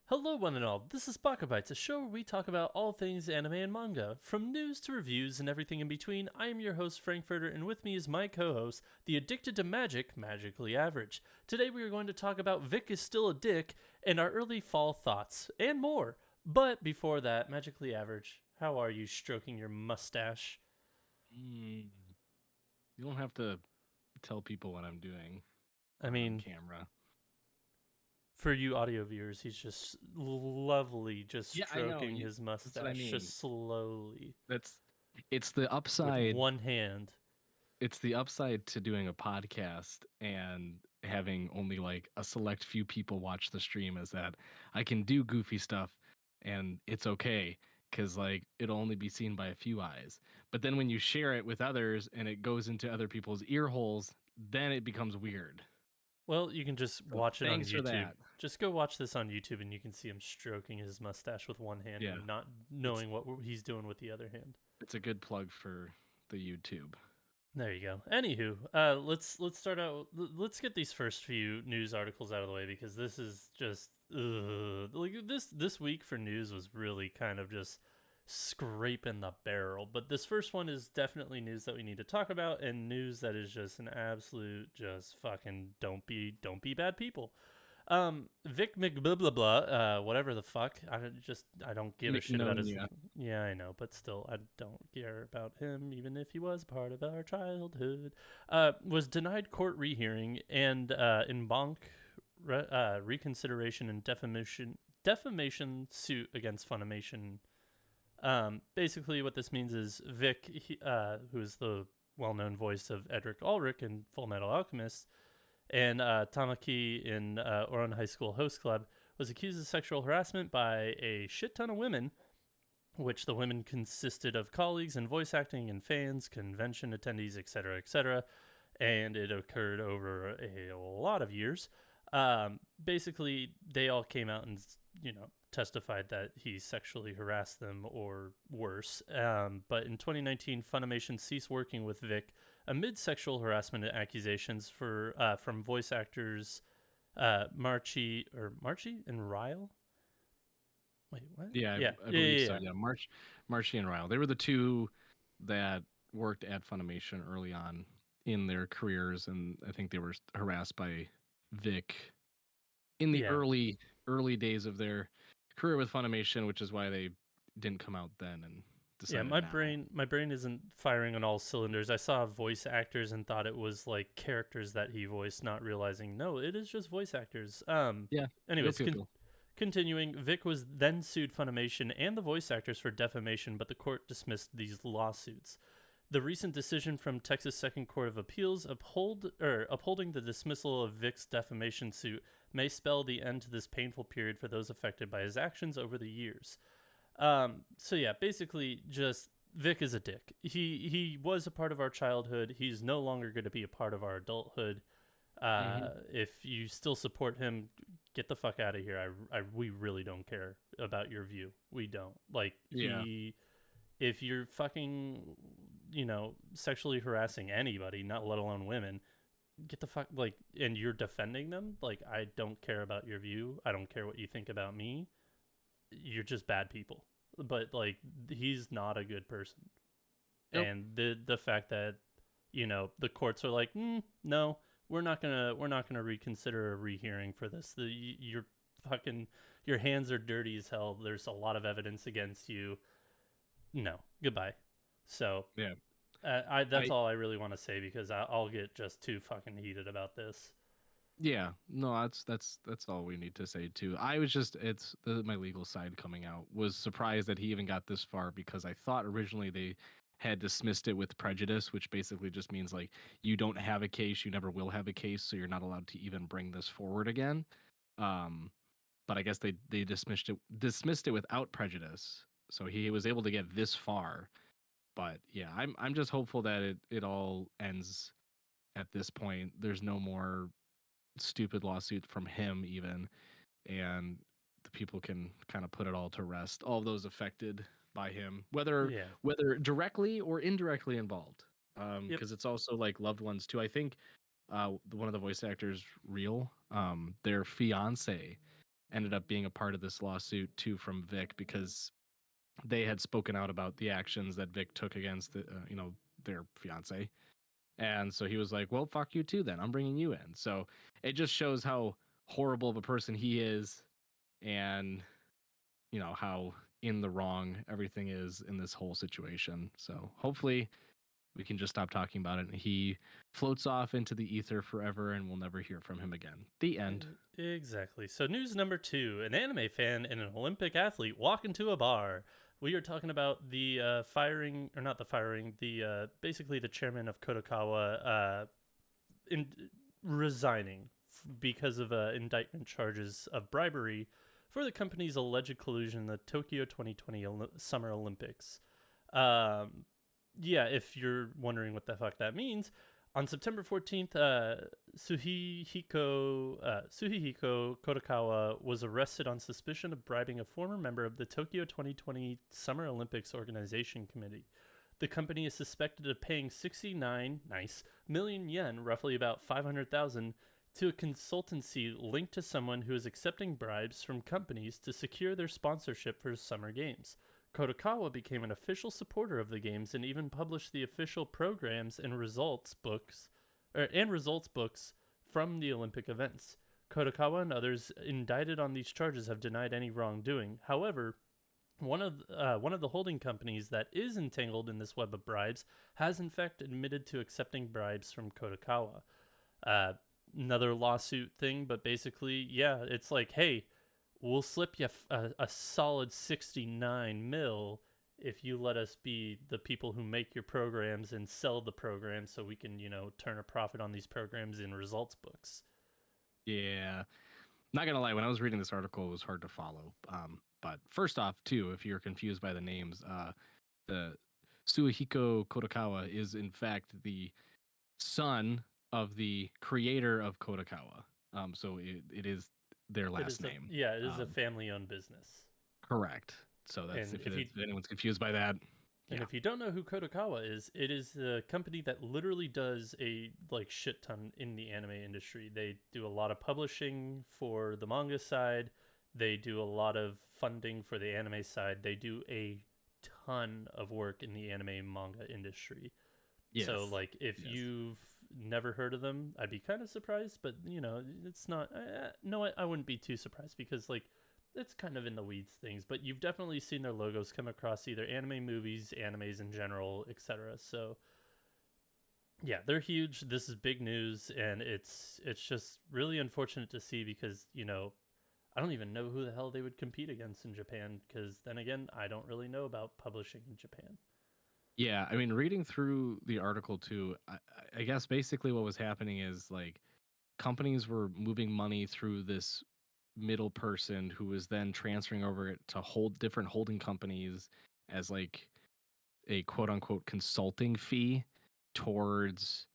Hello, one and all. This is Baka&Co, a show where we talk about all things anime and manga, from news to reviews and everything in between. I am your host, Frankfurter, and with me is my co-host, the addicted to magic, Magically Average. Today we are going to talk about Vic is Still a Dick and our early fall thoughts, and more. But before that, Magically Average, how are you stroking your mustache? You don't have to tell people what I'm doing I on mean, camera. for you audio viewers, he's just lovely, just Yeah, I know. stroking his That's what I mustache, mean. just slowly, That's it's the with upside. one hand. It's the upside to doing a podcast and having only like a select few people watch the stream is that I can do goofy stuff and it's okay because like it'll only be seen by a few eyes. But then when you share it with others and it goes into other people's ear holes, then it becomes weird. Well, you can just So watch it on thanks for YouTube. that. Just go watch this on YouTube and you can see him stroking his mustache with one hand Yeah. and not It's knowing what he's doing with the other hand. It's a good plug for the YouTube. There you go. Anywho, let's start out. Let's get these first few news articles out of the way because this is just like this week for news was really kind of just scraping the barrel. But this first one is definitely news that we need to talk about and news that is just an absolute just fucking don't be bad people. Vic McBlah, whatever the fuck. I don't give a shit about his. Mignonia. Yeah, I know, but still, I don't care about him, even if he was part of our childhood. Was denied court rehearing and in bonk reconsideration and defamation suit against Funimation. Basically, what this means is Vic, who is the well-known voice of Edric Ulrich in Full Metal Alchemist, and Tamaki in Oran High School Host Club, was accused of sexual harassment by a shit ton of women, which the women consisted of colleagues in voice acting and fans, convention attendees, etc., etc., and it occurred over a lot of years. Basically, they all came out and testified that he sexually harassed them or worse. But in 2019, Funimation ceased working with Vic amid sexual harassment accusations from voice actors Marchi and Ryle. Wait, what? Yeah, Yeah, I yeah, believe yeah, so. yeah. Yeah, Marcy and Ryle. They were the two that worked at Funimation early on in their careers, and I think they were harassed by Vic in the Yeah. early days of their career with Funimation, which is why they didn't come out then and Yeah, decided now. my brain isn't firing on all cylinders. I saw voice actors and thought it was like characters that he voiced, not realizing no, it is just voice actors. Yeah, pew Anyways, pew pew. continuing, Vic was then sued Funimation and the voice actors for defamation, but the court dismissed these lawsuits. The recent decision from Texas Second Court of Appeals upholding the dismissal of Vic's defamation suit may spell the end to this painful period for those affected by his actions over the years. So yeah, basically, just Vic is a dick. He was a part of our childhood. He's no longer going to be a part of our adulthood. Hmm. If you still support him, get the fuck out of here. We really don't care about your view. We don't. Like Yeah, if you're fucking, sexually harassing anybody, not let alone women, get the fuck like, and you're defending them. Like I don't care about your view. I don't care what you think about me. You're just bad people. But like he's not a good person. nope. And the fact that the courts are like, no, we're not gonna reconsider a rehearing for this. You're fucking your hands are dirty as hell. There's a lot of evidence against you. No, goodbye. So Yeah, that's I all I really want to say because I'll get just too fucking heated about this. Yeah, no, that's all we need to say too. I was just my legal side coming out was surprised that he even got this far because I thought originally they had dismissed it with prejudice, which basically just means like you don't have a case, you never will have a case, so you're not allowed to even bring this forward again. Um, but I guess they dismissed it without prejudice, so he was able to get this far. But yeah, I'm just hopeful that it all ends at this point. There's no more stupid lawsuit from him even, and the people can kind of put it all to rest, all those affected by him, Yeah. whether directly or indirectly involved, Yep. because it's also like loved ones too. I think one of the voice actors, Real, their fiance ended up being a part of this lawsuit too from Vic, because they had spoken out about the actions that Vic took against their fiance. And so he was like, well, fuck you too, then I'm bringing you in. So it just shows how horrible of a person he is, and how in the wrong everything is in this whole situation. So hopefully we can just stop talking about it and he floats off into the ether forever and we'll never hear from him again. The end. Exactly. So news number 2, an anime fan and an Olympic athlete walk into a bar. We are talking about the firing, or not the firing, the basically the chairman of Kodokawa resigning because of indictment charges of bribery for the company's alleged collusion in the Tokyo 2020 Summer Olympics. Yeah, if you're wondering what the fuck that means, on September 14th, Suhihiko Kodokawa was arrested on suspicion of bribing a former member of the Tokyo 2020 Summer Olympics Organization Committee. The company is suspected of paying 69 million yen, roughly about 500,000, to a consultancy linked to someone who is accepting bribes from companies to secure their sponsorship for Summer Games. Kodokawa became an official supporter of the games and even published the official programs and results books from the Olympic events. Kodokawa and others indicted on these charges have denied any wrongdoing. However, one of the holding companies that is entangled in this web of bribes has in fact admitted to accepting bribes from Kodokawa. Another lawsuit thing, but basically, yeah, it's like, hey, we'll slip you a solid 69 mil if you let us be the people who make your programs and sell the programs so we can, turn a profit on these programs in results books. Yeah. Not gonna lie, when I was reading this article, it was hard to follow. But first off, too, if you're confused by the names, the Suihiko Kodokawa is in fact the son of the creator of Kodokawa. So it is their last name. It is a family-owned business. Correct. So that's if anyone's confused by that. And if you don't know who Kodokawa is, it is a company that literally does a shit ton in the anime industry. They do a lot of publishing for the manga side. They do a lot of funding for the anime side. They do a ton of work in the anime manga industry. Yes. So if you've never heard of them, I'd be kind of surprised, but it's not no, I wouldn't be too surprised because it's kind of in the weeds things, but you've definitely seen their logos come across either anime movies, animes in general, etc. So yeah, they're huge. This is big news, and it's just really unfortunate to see because I don't even know who the hell they would compete against in Japan, because then again, I don't really know about publishing in Japan. Yeah, I mean, reading through the article too, I guess basically what was happening is companies were moving money through this middle person who was then transferring over it to different holding companies as a quote unquote consulting fee towards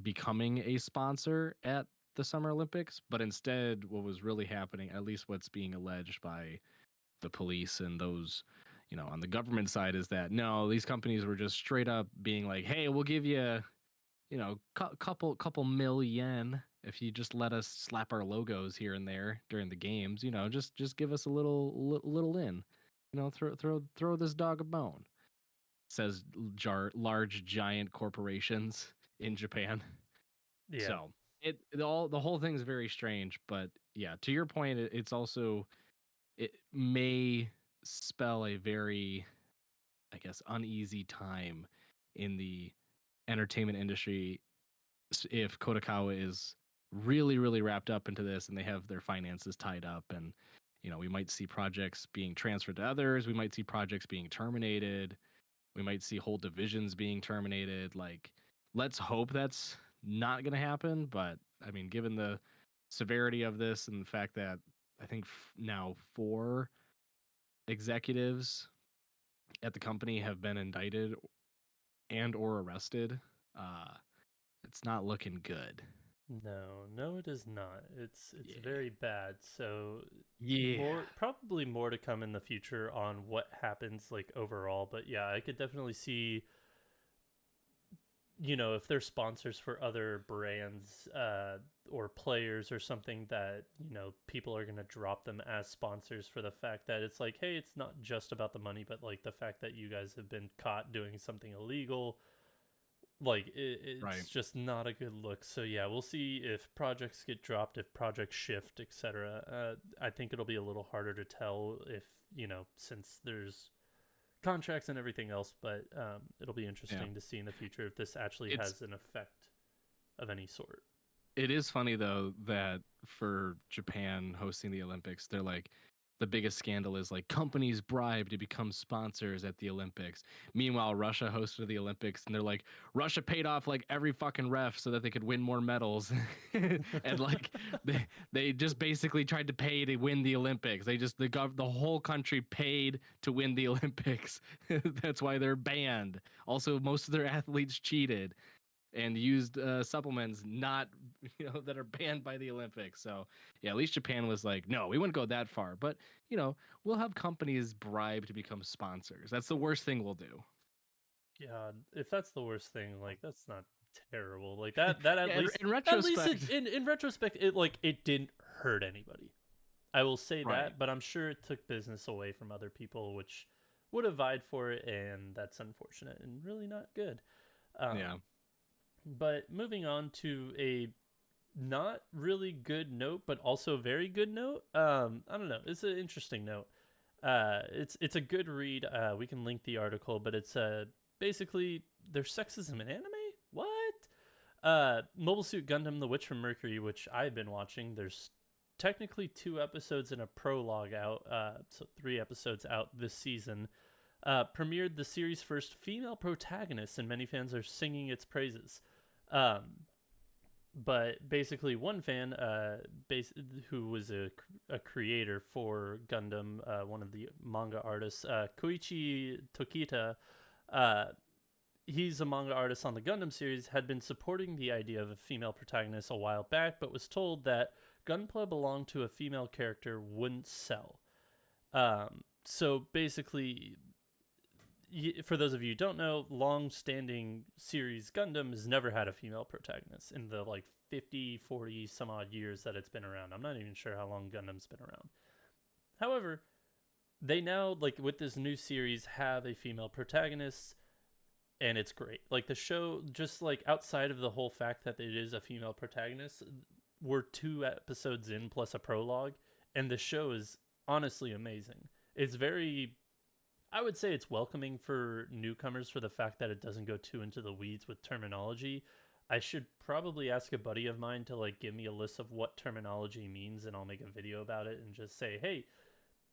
becoming a sponsor at the Summer Olympics. But instead, what was really happening, at least what's being alleged by the police and those on the government side, is that no, these companies were just straight up being like, hey, we'll give you couple million if you just let us slap our logos here and there during the games. Just give us a little in. Throw this dog a bone. Says large giant corporations in Japan. Yeah. So the whole thing is very strange. But yeah, to your point, it's also, it may spell a very, I guess, uneasy time in the entertainment industry if Kodokawa is really, really wrapped up into this and they have their finances tied up, and we might see projects being transferred to others. We might see projects being terminated. We might see whole divisions being terminated. Let's hope that's not going to happen. But I mean, given the severity of this and the fact that I think now 4 executives at the company have been indicted and or arrested, it's not looking good. No, it is not. It's very bad. So yeah, probably more to come in the future on what happens overall. But yeah, I could definitely see if they're sponsors for other brands or players or something, that people are going to drop them as sponsors for the fact that it's like, hey, it's not just about the money, but like the fact that you guys have been caught doing something illegal. Like Right. it's just not a good look. So yeah, we'll see if projects get dropped, if projects shift, etc. I think it'll be a little harder to tell if since there's contracts and everything else, but it'll be Yeah. interesting to see in the future if this actually It's has an effect of any sort. it is funny though that for Japan hosting the Olympics, they're like the biggest scandal is like companies bribe to become sponsors at the Olympics. Meanwhile, Russia hosted the Olympics and they're like Russia paid off like every fucking ref so that they could win more medals. And like they just basically tried to pay to win the Olympics. The whole country paid to win the Olympics. That's why they're banned. Also, most of their athletes cheated and used supplements not that are banned by the Olympics. So yeah, at least Japan was like, no, we wouldn't go that far, but we'll have companies bribe to become sponsors. That's the worst thing we'll do. God, if that's the worst thing, like that's not terrible. Like that Yeah, at least in it retrospect, in retrospect it didn't hurt anybody. I will say right? that, but I'm sure it took business away from other people, which would have vied for it, and that's unfortunate and really not good. Yeah. Um, but moving on to a not really good note, but also very good note. I don't know. It's an interesting note. It's a good read. We can link the article, but it's basically there's sexism in anime. What? Mobile Suit Gundam: The Witch from Mercury, which I've been watching. There's technically 2 episodes and a prologue out, so 3 episodes out this season. Premiered the series' first female protagonist, and many fans are singing its praises. Um, but basically, one fan, who was a creator for Gundam, one of the manga artists, Koichi Tokita, uh, he's a manga artist on the Gundam series, had been supporting the idea of a female protagonist a while back, but was told that Gunpla belonged to a female character wouldn't sell. So basically, for those of you who don't know, long-standing series Gundam has never had a female protagonist in the like 50, 40 some odd years that it's been around. I'm not even sure how long Gundam's been around. However, they now, like with this new series, have a female protagonist, and it's great. Like the show, just like outside of the whole fact that it is a female protagonist, we're 2 episodes in plus a prologue, and the show is honestly amazing. It's very, I would say it's welcoming for newcomers for the fact that it doesn't go too into the weeds with terminology. I should probably ask a buddy of mine to like give me a list of what terminology means, and I'll make a video about it and just say, "Hey,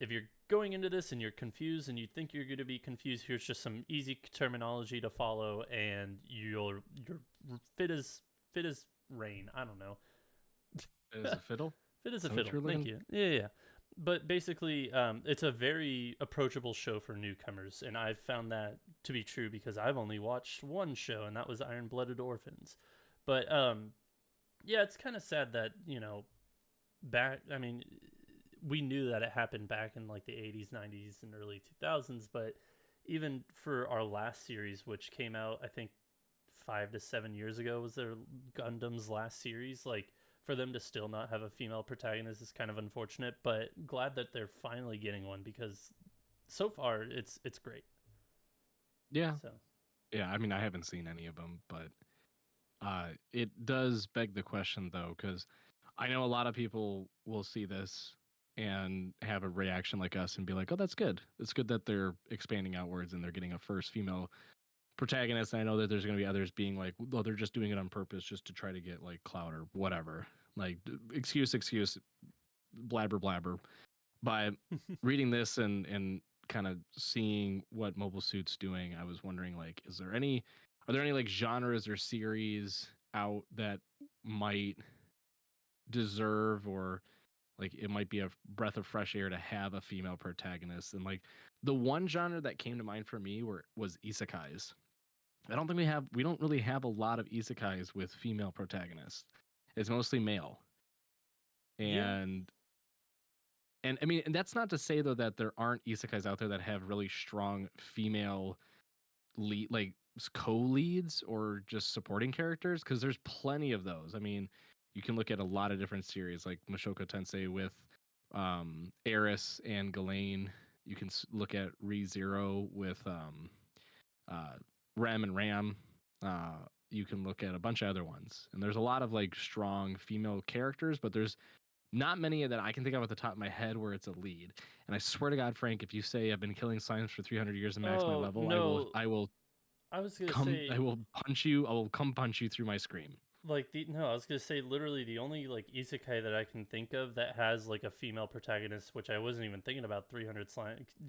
if you're going into this and you're confused and you think you're going to be confused, here's just some easy terminology to follow, and you're fit as rain." I don't know. As a fiddle. Fit as Is a that what fiddle. you're Thank looking? you. Yeah, yeah. But basically, it's a very approachable show for newcomers, and I've found that to be true because I've only watched one show, and that was Iron Blooded Orphans. But yeah, it's kind of sad that back. I mean, we knew that it happened back in like the 80s, 90s, and early 2000s, but even for our last series, which came out, I think 5 to 7 years ago, was their Gundam's last series. Like for them to still not have a female protagonist is kind of unfortunate, but glad that they're finally getting one because so far it's great. Yeah. So Yeah. I mean, I haven't seen any of them, but it does beg the question though, because I know a lot of people will see this and have a reaction like us and be like, "Oh, that's good. It's good that they're expanding outwards and they're getting a first female protagonist." And I know that there's going to be others being like, "Oh, they're just doing it on purpose just to try to get like clout or whatever." Like excuse, blabber blabber. By reading this and kind of seeing what Mobile Suit's doing, I was wondering like, are there any like genres or series out that might deserve or like it might be a breath of fresh air to have a female protagonist? And like the one genre that came to mind for me was isekais. I don't think we don't really have a lot of isekais with female protagonists. It's mostly male. yeah, And I mean, and that's not to say though that there aren't isekais out there that have really strong female lead, like co-leads or just supporting characters, because there's plenty of those. I mean, you can look at a lot of different series like Mushoku Tensei with Eris and Ghislaine. You can look at ReZero with uh, Rem and Ram. You can look at a bunch of other ones, and there's a lot of like strong female characters, but there's not many that I can think of at the top of my head where it's a lead. And I swear to God, Frank, if you say I've been killing slimes for 300 years and max my Oh level, no, I will I was gonna come, I say will punch you. I will come punch you through my screen. like the no, I was gonna say literally the only like isekai that I can think of that has like a female protagonist, which I wasn't even thinking about 300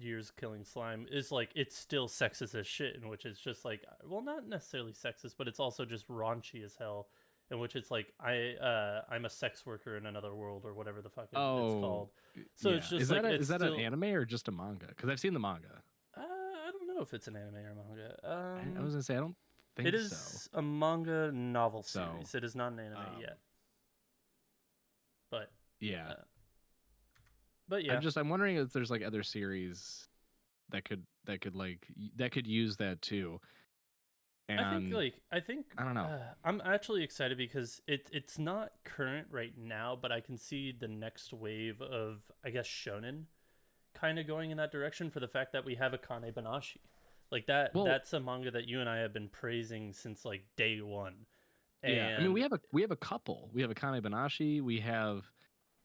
years killing slime, is like it's still sexist as shit, in which it's just like well not necessarily sexist, but it's also just raunchy as hell, in which it's like I'm a sex worker in another world or whatever the fuck it's Oh, called. So it's yeah. just Is like that it's is that an still anime or just a manga? Because I've seen the manga. I don't know if it's an anime or manga. I was gonna say I don't It think so. is a manga novel So, series. It is not an anime yet. But yeah, uh, but yeah, I'm wondering if there's like other series that could that could use that too. And I think I don't know. I'm actually excited because it's not current right now, but I can see the next wave of I guess shonen kind of going in that direction for the fact that we have Akane Banashi. Like Well, that's a manga that you and I have been praising since like day one. yeah. I mean, And we have a couple. We have Akane Banashi. We have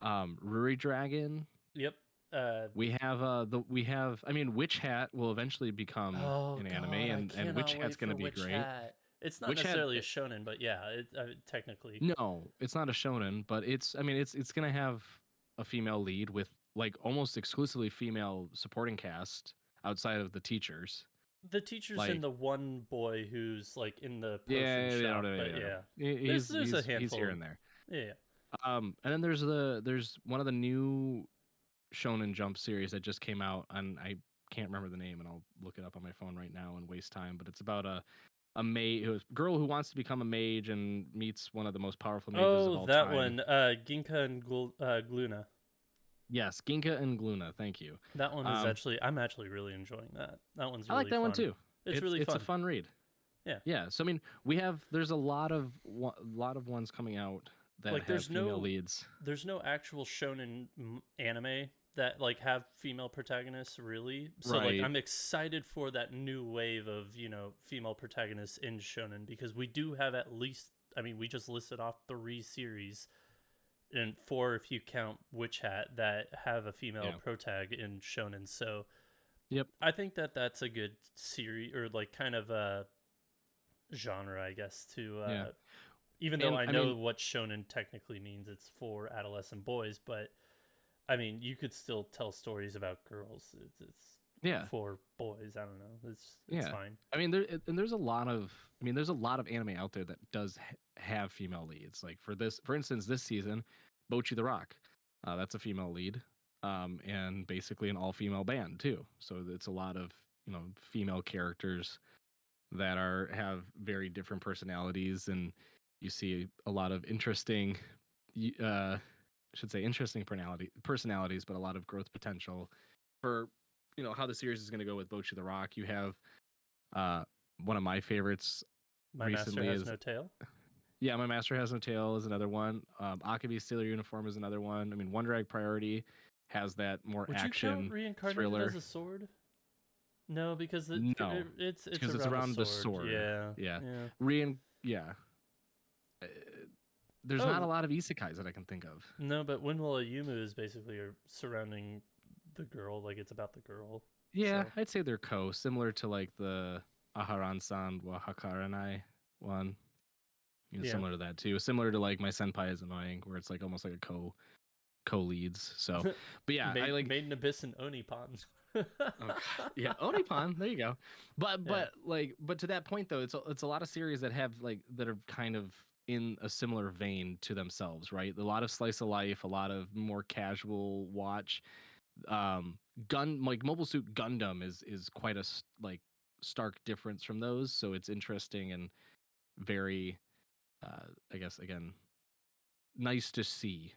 Ruri Dragon. yep. We have I mean, Witch Hat will eventually become Oh an anime, God, I and cannot Witch Hat's wait going for to be Witch great. Hat. It's not Witch Hat necessarily a shonen, but yeah, technically. no, it's not a shonen, but it's I mean, it's going to have a female lead with like almost exclusively female supporting cast outside of the teachers. The teachers and Like the one boy who's like in the potion yeah, shop, but yeah, there's a he's handful here of and there. yeah. And then there's one of the new Shonen Jump series that just came out, and I can't remember the name, and I'll look it up on my phone right now and waste time. But it's about a girl who wants to become a mage and meets one of the most powerful mages of Oh, all that time. one, Ginka and Gluna. Yes, Ginka and Gluna. Thank you. That one is Um, actually I'm actually really enjoying that. That one's I like really that one fun. too. It's really It's a fun. fun read. Yeah. Yeah. So I mean, there's a lot of ones coming out that Like have female leads. there's no actual shonen anime that like have female protagonists really. So like Right. I'm excited for that new wave of, you know, female protagonists in shonen because we do have at least I mean, we just listed off 3 series and 4 if you count Witch Hat that have a female Yeah. protag in shonen. So Yep. I think that that's a good series or like kind of a genre, I guess, to Yeah. even though And I I know mean, what shonen technically means, it's for adolescent boys, but I mean, you could still tell stories about girls. It's yeah. for boys. I don't know. It's Yeah. fine. I mean, there's a lot of there's a lot of anime out there that does have female leads. Like for instance, this season, Bocchi the Rock, that's a female lead, and basically an all female band too. So it's a lot of female characters that have very different personalities, and you see a lot of interesting, I should say interesting personalities, but a lot of growth potential for how the series is going to go with Bocchi the Rock. You have uh, one of my favorites My master recently has is no tail. yeah, My Master Has No Tail is another one. Akabi's Sailor Uniform is another one. I mean, Wonder Egg Priority has that more Would you count action reincarnated as thriller. a sword? No, because No, it's because it's around around the the sword. sword. Yeah, Yeah, yeah. yeah. Uh, there's not a Oh lot of isekais that I can think of. no, but Winwell Ayumu is basically surrounding the girl. Like it's about the girl. Yeah, So I'd say they're similar to like the Aharan-san wa Hakaranai one. yeah. Similar to that too. Similar to like My Senpai is Annoying, where it's like almost like a co-leads. So, but yeah, I like Made in Abyss and Onipan. oh God. Yeah, Onipan. There you go. But Yeah. but to that point though, it's a lot of series that have like that are kind of in a similar vein to themselves, right? A lot of slice of life, a lot of more casual watch. Mobile Suit Gundam is quite a like stark difference from those, so it's interesting and very I guess again nice to see,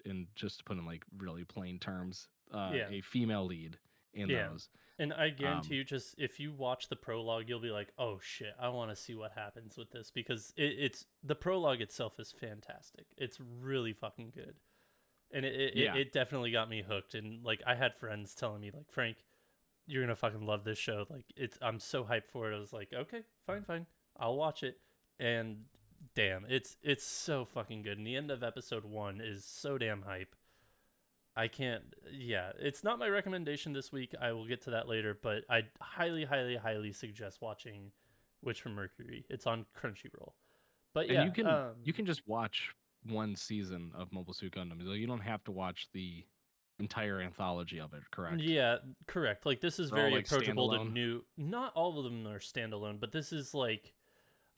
and just to put in like really plain terms, Yeah. a female lead in Yeah. those. And I guarantee Um, you, just if you watch the prologue, you'll be like, "Oh shit, I want to see what happens with this," because it's the prologue itself is fantastic. It's really fucking good, and yeah, it definitely got me hooked. And like, I had friends telling me like, "Frank, you're gonna fucking love this show." Like, I'm so hyped for it. I was like, "Okay, fine, I'll watch it." And damn, it's so fucking good. And the end of episode 1 is so damn hype. I can't. Yeah, it's not my recommendation this week. I will get to that later, but I highly suggest watching Witch from Mercury. It's on Crunchyroll. But and yeah, you can just watch one season of Mobile Suit Gundam. So you don't have to watch the entire anthology of it. Correct? yeah, correct. Like, this is They're all very like approachable to standalone. new. Not all of them are standalone, but this is like,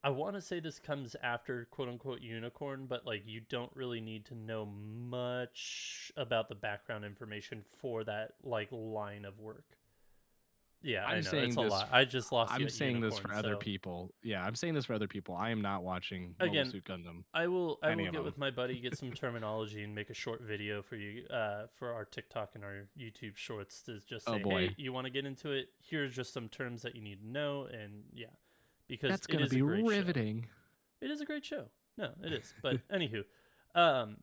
I want to say this comes after quote unquote Unicorn, but like, you don't really need to know much about the background information for that like line of work. Yeah, I I'm know it's saying a this. lot. I just lost you I'm at saying this Unicorn, for other so people. Yeah, I'm saying this for other people. I am not watching Mobile again, Suit Gundam. I Any will of get them. with my buddy, get some terminology, and make a short video for you, for our TikTok and our YouTube shorts to just Oh say, boy, hey, you want to get into it? Here's just some terms that you need to know, and yeah, because that's it gonna is a be great show. riveting. It is a great show. No, it is. But anywho, um,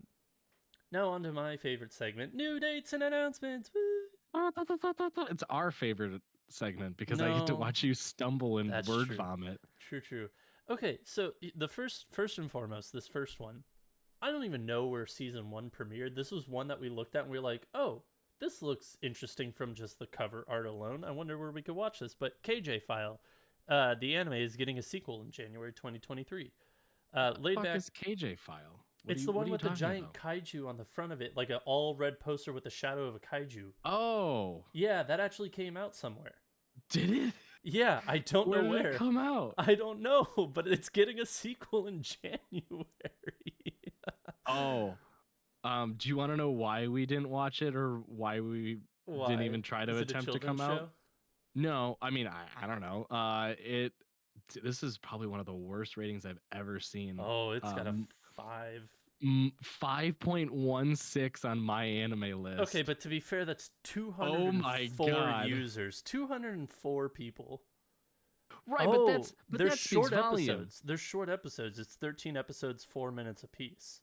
now on to my favorite segment: new dates and announcements. Woo! It's our favorite segment because I get to No, watch you stumble and that's word true. vomit. True. Okay, so the first and foremost, this first one, I don't even know where season 1 premiered. This was one that we looked at and we were like, oh, this looks interesting from just the cover art alone. I wonder where we could watch this. But KJ File, the anime, is getting a sequel in January 2023. What the Laid fuck back, is KJ File? it's the What one are you with the talking giant about? kaiju on the front of it, like an all red poster with the shadow of a kaiju. Oh, Yeah, that actually came out somewhere. did it? Yeah, I don't know Where did it where. come out? I don't know, but it's getting a sequel in January. Oh, do you want to know why we didn't watch it or why we didn't Why? even try to Is it a attempt to come children's out? show? No, I mean I don't know. This is probably one of the worst ratings I've ever seen. Oh, it's got a 5. 5.16 on my anime Okay, list. but to be fair, that's Oh my 204 god. users, 204 people. Right, Oh, but there's that speaks short volume. episodes. There's short episodes. It's 13 episodes, 4 minutes apiece.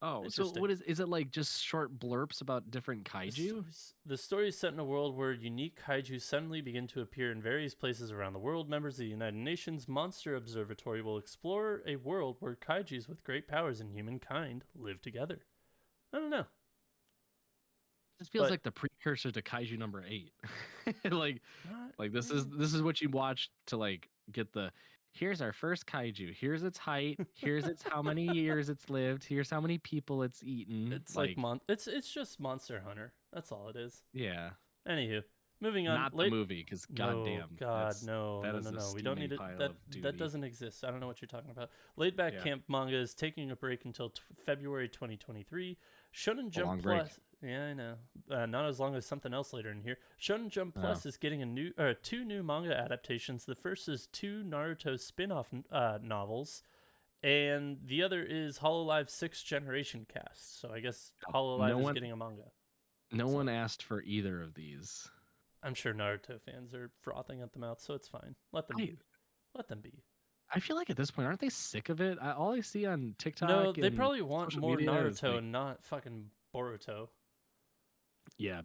Oh, so Interesting. what is it like just short blurps about different kaiju? The story is set in a world where unique kaiju suddenly begin to appear in various places around the world. Members of the United Nations Monster Observatory will explore a world where kaijus with great powers and humankind live together. I don't know. This feels But like the precursor to Kaiju number 8. like not, like this is what you watch to like get the here's our first kaiju. Here's its height. Here's its how many years it's lived. Here's how many people it's eaten. it's like Like, it's just Monster Hunter. That's all it is. yeah, Anywho, moving on. not the movie cuz No, goddamn, God, no, that no, is no, a no. We don't steaming need it. pile That of that duty. doesn't exist. I don't know what you're talking about. Laid Back Yeah, Camp manga is taking a break until February 2023. Shonen a Jump long break. Plus. Yeah, I know. Not as long as something else later in here. Shonen Jump Oh, Plus is getting two new manga adaptations. The first is 2 Naruto spin-off novels, and the other is Hololive 6th Generation Cast. So I guess no Hololive is one getting a manga. no So one asked for either of these. I'm sure Naruto fans are frothing at the mouth, so it's fine. Let them I be. Let them be. I feel like at this point, aren't they sick of it? All I see on No, TikTok they and probably want social more media is Naruto like, and not fucking Boruto. yeah,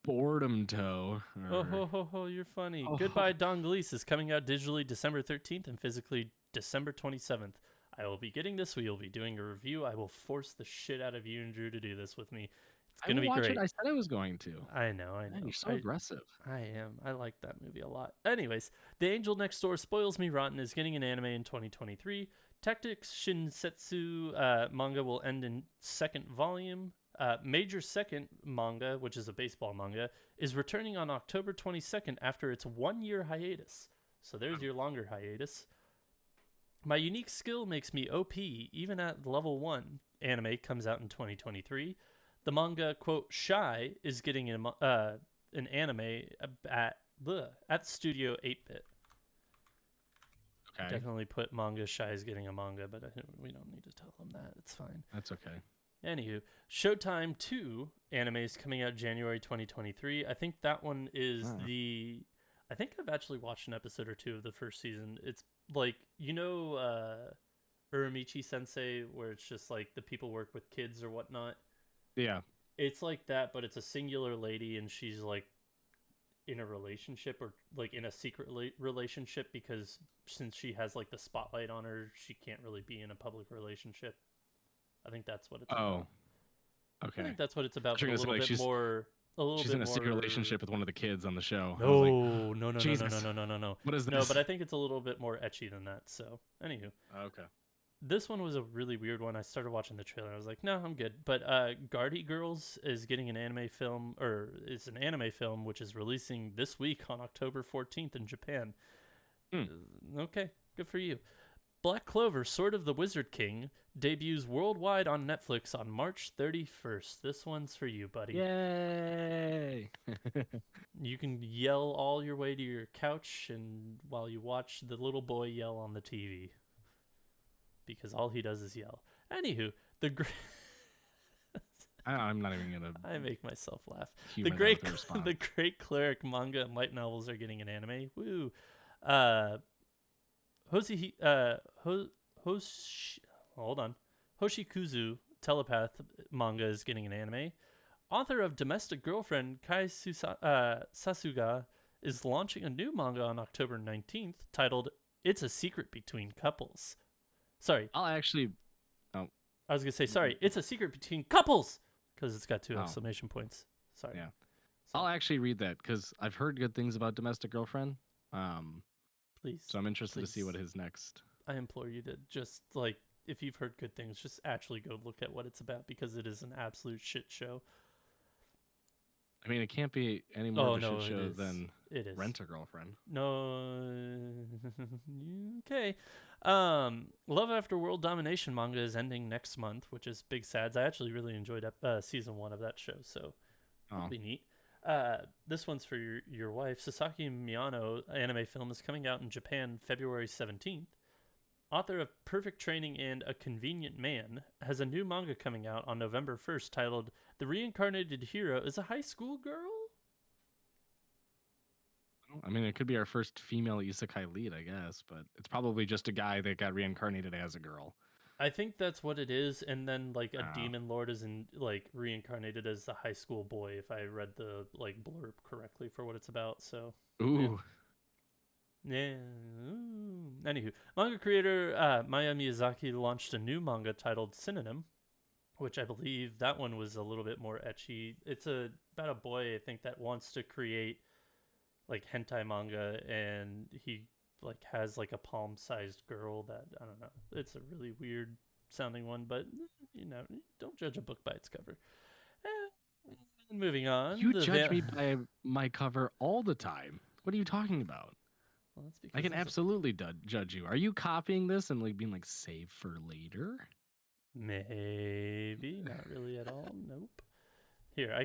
boredom toe. Oh Or, ho ho ho, you're funny. oh, Goodbye Donglese is coming out digitally December 13th and physically December 27th. I will be getting this. We will be doing a review. I will force the shit out of you and Drew to do this with me. It's I gonna will be watch it. great. I said I was going to. I know, I Man, you're know. so aggressive. I am. I like that movie a lot. Anyways, The Angel Next Door Spoils Me Rotten is getting an anime in 2023. Tactics Shinsetsu manga will end in second volume. Major Second manga, which is a baseball manga, is returning on October 22nd after its 1 year hiatus. So there's your longer hiatus. My unique skill makes me OP even at level 1 anime comes out in 2023. The manga, quote, Shy is getting an anime at Studio 8-Bit. Okay, Definitely put manga Shy is getting a manga, but we don't need to tell them that. It's fine. that's okay. Anywho, Showtime 2 anime is coming out January 2023. I think that one is I think I've actually watched an episode or two of the first season. It's like, Uramichi Sensei, where it's just like the people work with kids or whatnot. Yeah. It's like that, but it's a singular lady, and she's like in a relationship or like in a secret relationship because since she has like the spotlight on her, she can't really be in a public relationship. I think that's what it's about. Okay. I think that's what it's about, You're but a gonna say, little like, bit more. A little she's bit in a more. secret relationship with one of the kids on the show. I was No, like, no, no, no, no, Jesus. no, no, no, no. What is this? No, but I think it's a little bit more ecchi than that. So, anywho, Okay. this one was a really weird one. I started watching the trailer. I was like, no, I'm good. But Guardy Girls is getting an anime film, or is an anime film, which is releasing this week on October 14th in Japan. Okay, good for you. Black Clover, Sword of the Wizard King, debuts worldwide on Netflix on March 31st. This one's for you, buddy. Yay! You can yell all your way to your couch, and while you watch the little boy yell on the TV. Because all he does is yell. Anywho, I'm not even gonna. I make myself laugh. The Great Cleric manga and light novels are getting an anime. Woo! Hoshikuzu Telepath manga is getting an anime. Author of Domestic Girlfriend Kai Sasuga is launching a new manga on October 19th titled It's a Secret Between Couples. Sorry. I was going to say, sorry, it's a secret between couples because it's got 2 exclamation points. Sorry. Yeah. So. I'll actually read that because I've heard good things about Domestic Girlfriend. Please. So I'm interested to see what his next. I implore you to just, like, if you've heard good things, just actually go look at what it's about because it is an absolute shit show. I mean, it can't be any more of a shit show than Rent a Girlfriend. No. Okay. Love After World Domination manga is ending next month, which is big sads. I actually really enjoyed season 1 of that show, so that'll be neat. This one's for your wife. Sasaki Miyano anime film is coming out in Japan February 17th. Author of Perfect Training and A Convenient Man has a new manga coming out on November 1st titled The Reincarnated Hero is a High School Girl? I mean, it could be our first female isekai lead, I guess, but it's probably just a guy that got reincarnated as a girl. I think that's what it is, and then like a demon lord is reincarnated as a high school boy, if I read the like blurb correctly for what it's about. So ooh. Yeah. Anywho, manga creator Maya Miyazaki launched a new manga titled Synonym, which I believe that one was a little bit more ecchi. It's about a boy, I think, that wants to create like hentai manga, and he like has like a palm-sized girl that, I don't know. It's a really weird sounding one, but don't judge a book by its cover. Moving on. You judge me by my cover all the time. What are you talking about? Well, that's because I can absolutely judge you. Are you copying this and like being like save for later? Maybe. Not really at all. Nope. Here, I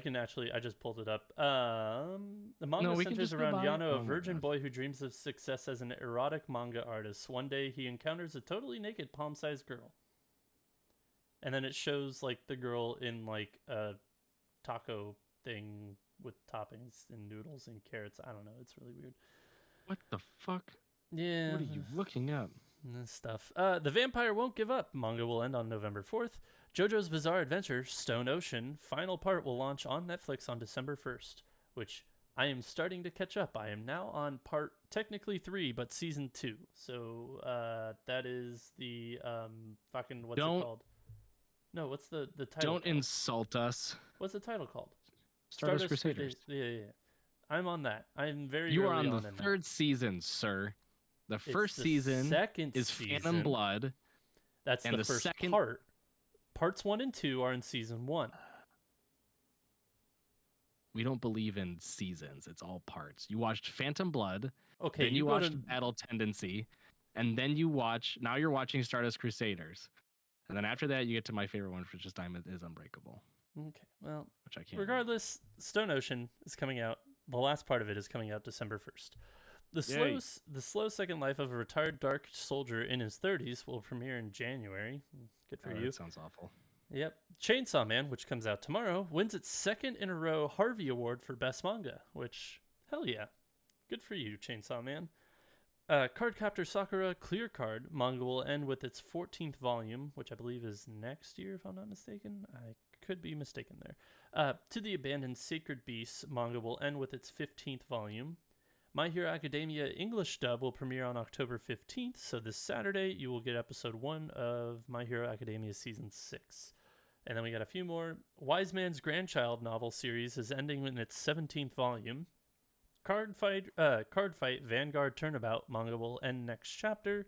just pulled it up. The manga centers around Yano, a virgin boy who dreams of success as an erotic manga artist. One day he encounters a totally naked palm-sized girl. And then it shows like the girl in like a taco thing with toppings and noodles and carrots. I don't know. It's really weird. What the fuck? Yeah. What are you looking up? This stuff. The Vampire Won't Give Up manga will end on November 4th. JoJo's Bizarre Adventure, Stone Ocean, final part will launch on Netflix on December 1st, which I am starting to catch up. I am now on part technically 3, but season 2. So that is the fucking what's it called? No, what's the title? Don't insult us. What's the title called? Stardust Crusaders. Yeah. I'm on that. I'm very. You are on the 3rd season, sir. The first season is Phantom Blood. That's the first part. Parts 1 and 2 are in season 1. We don't believe in seasons. It's all parts. You watched Phantom Blood. Okay. Then you watched Battle Tendency. And then now you're watching Stardust Crusaders. And then after that, you get to my favorite one, which is Diamond is Unbreakable. Okay. Well, which I can't regardless, Stone Ocean is coming out. The last part of it is coming out December 1st. The slow second life of a retired dark soldier in his 30s will premiere in January. Good for you. That sounds awful. Yep. Chainsaw Man, which comes out tomorrow, wins its second in a row Harvey Award for Best Manga, which, hell yeah. Good for you, Chainsaw Man. Cardcaptor Sakura Clear Card manga will end with its 14th volume, which I believe is next year, if I'm not mistaken. I could be mistaken there. To the Abandoned Sacred Beasts manga will end with its 15th volume. My Hero Academia English dub will premiere on October 15th, so this Saturday you will get episode 1 of My Hero Academia Season 6. And then we got a few more. Wise Man's Grandchild novel series is ending in its 17th volume. Card Fight Vanguard Turnabout manga will end next chapter.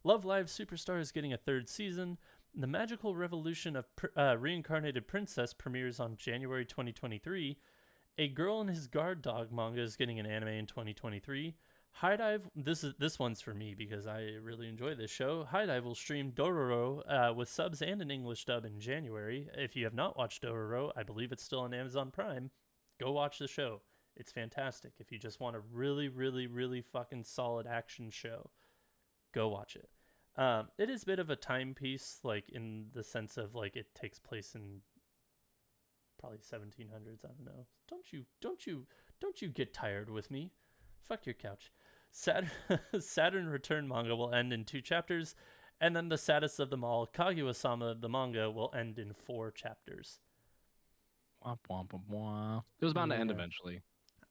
Love Live Superstar is getting a third season. The Magical Revolution of Reincarnated Princess premieres on January 2023. A Girl and His Guard Dog manga is getting an anime in 2023. High Dive, this one's for me because I really enjoy this show. High Dive will stream Dororo with subs and an English dub in January. If you have not watched Dororo, I believe it's still on Amazon Prime. Go watch the show. It's fantastic. If you just want a really, really, really fucking solid action show, go watch it. It is a bit of a timepiece, like in the sense of like it takes place in probably 1700s. I don't know. Don't you get tired with me? Fuck your couch. Saturn Return manga will end in 2 chapters, and then the saddest of them all, Kaguya-sama the manga will end in 4 chapters. Womp, womp, womp, womp. It was bound to end eventually.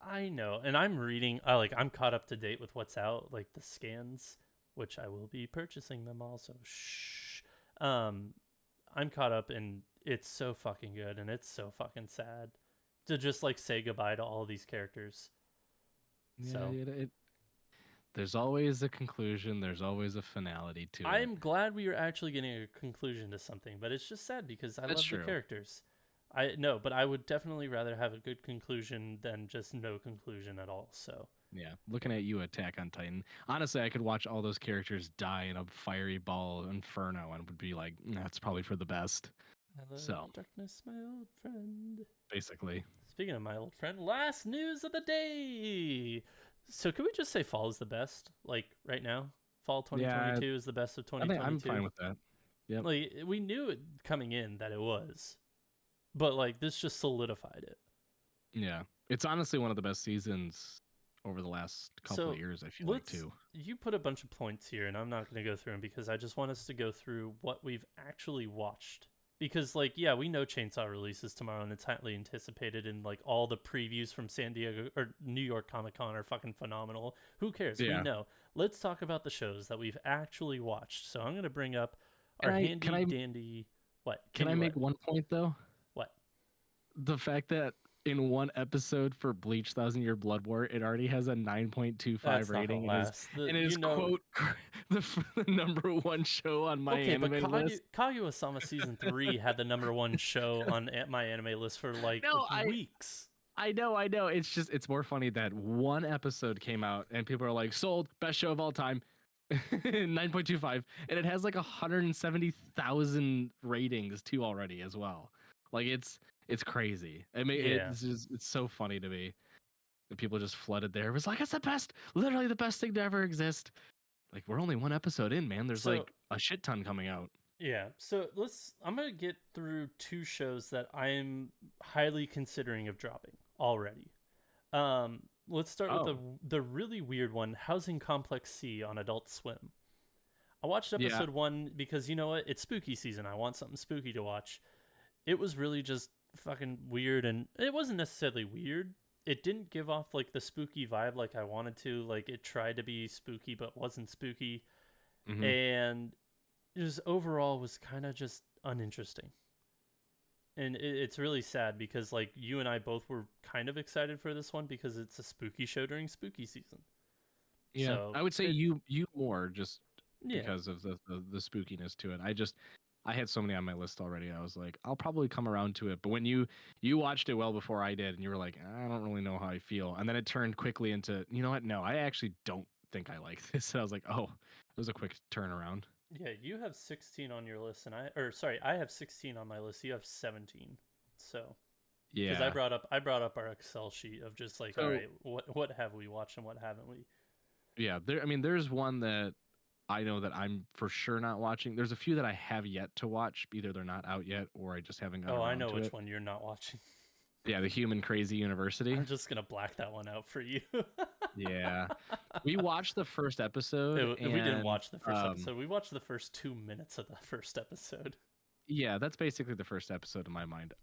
I know, and I'm reading. I'm caught up to date with what's out, like the scans, which I will be purchasing them also. Shh. I'm caught up, and it's so fucking good, and it's so fucking sad to just like say goodbye to all these characters. Yeah, So there's always a conclusion. There's always a finality to it. I'm glad we are actually getting a conclusion to something, but it's just sad because I love the characters. But I would definitely rather have a good conclusion than just no conclusion at all. So yeah, looking at you, Attack on Titan. Honestly, I could watch all those characters die in a fiery ball inferno and would be like, that's probably for the best. Hello, darkness, my old friend. Basically. Speaking of my old friend, last news of the day. So can we just say fall is the best? Like right now, fall 2022 is the best of 2022. I'm fine with that. Yeah. Like we knew it coming in that it was. But like this just solidified it. Yeah. It's honestly one of the best seasons over the last couple of years, I feel like too. You put a bunch of points here and I'm not going to go through them because I just want us to go through what we've actually watched. Because like, yeah, we know Chainsaw releases tomorrow and it's highly anticipated, and like all the previews from San Diego or New York Comic-Con are fucking phenomenal. Who cares? Yeah. We know. Let's talk about the shows that we've actually watched. So I'm going to bring up our dandy. What? Can I make one point though? What? The fact that in one episode for Bleach 1000-Year Blood War, it already has a 9.25 rating and is quote the number 1 show on my anime list. Kaguya-sama season 3 had the number 1 show on my anime list for like weeks. I know. It's more funny that one episode came out and people are like, sold, best show of all time. 9.25, and it has like 170,000 ratings too already as well. Like it's crazy. I mean, it's so funny to me that people just flooded there. It was like, it's the best, literally the best thing to ever exist. Like we're only 1 episode in, man. There's like a shit ton coming out. Yeah. So I'm gonna get through 2 shows that I'm highly considering of dropping already. Let's start with the really weird one, Housing Complex C on Adult Swim. I watched episode 1 because you know what? It's spooky season. I want something spooky to watch. It was really just fucking weird, and it wasn't necessarily weird. It didn't give off like the spooky vibe like I wanted to. Like it tried to be spooky but wasn't spooky. Mm-hmm. And it just overall was kind of just uninteresting. And it's really sad because like you and I both were kind of excited for this one because it's a spooky show during spooky season. Yeah, so I would say you more just because of the spookiness to it. I had so many on my list already. I was like, I'll probably come around to it. But when you watched it well before I did, and you were like, I don't really know how I feel. And then it turned quickly into, you know what? No, I actually don't think I like this. And I was like, oh, it was a quick turnaround. Yeah, you have 16 on your list, and I have 16 on my list. You have 17. So yeah, because I brought up our Excel sheet of just like, all right, what have we watched and what haven't we? Yeah, there's one that I know that I'm for sure not watching. There's a few that I have yet to watch. Either they're not out yet or I just haven't gotten Oh, I around know to which it. one you're not watching. Yeah, the Human Crazy University. I'm just gonna black that one out for you. Yeah. We watched the first episode We didn't and watch the first episode. We watched the first 2 minutes of the first episode. yeah, that's basically the first episode in my mind.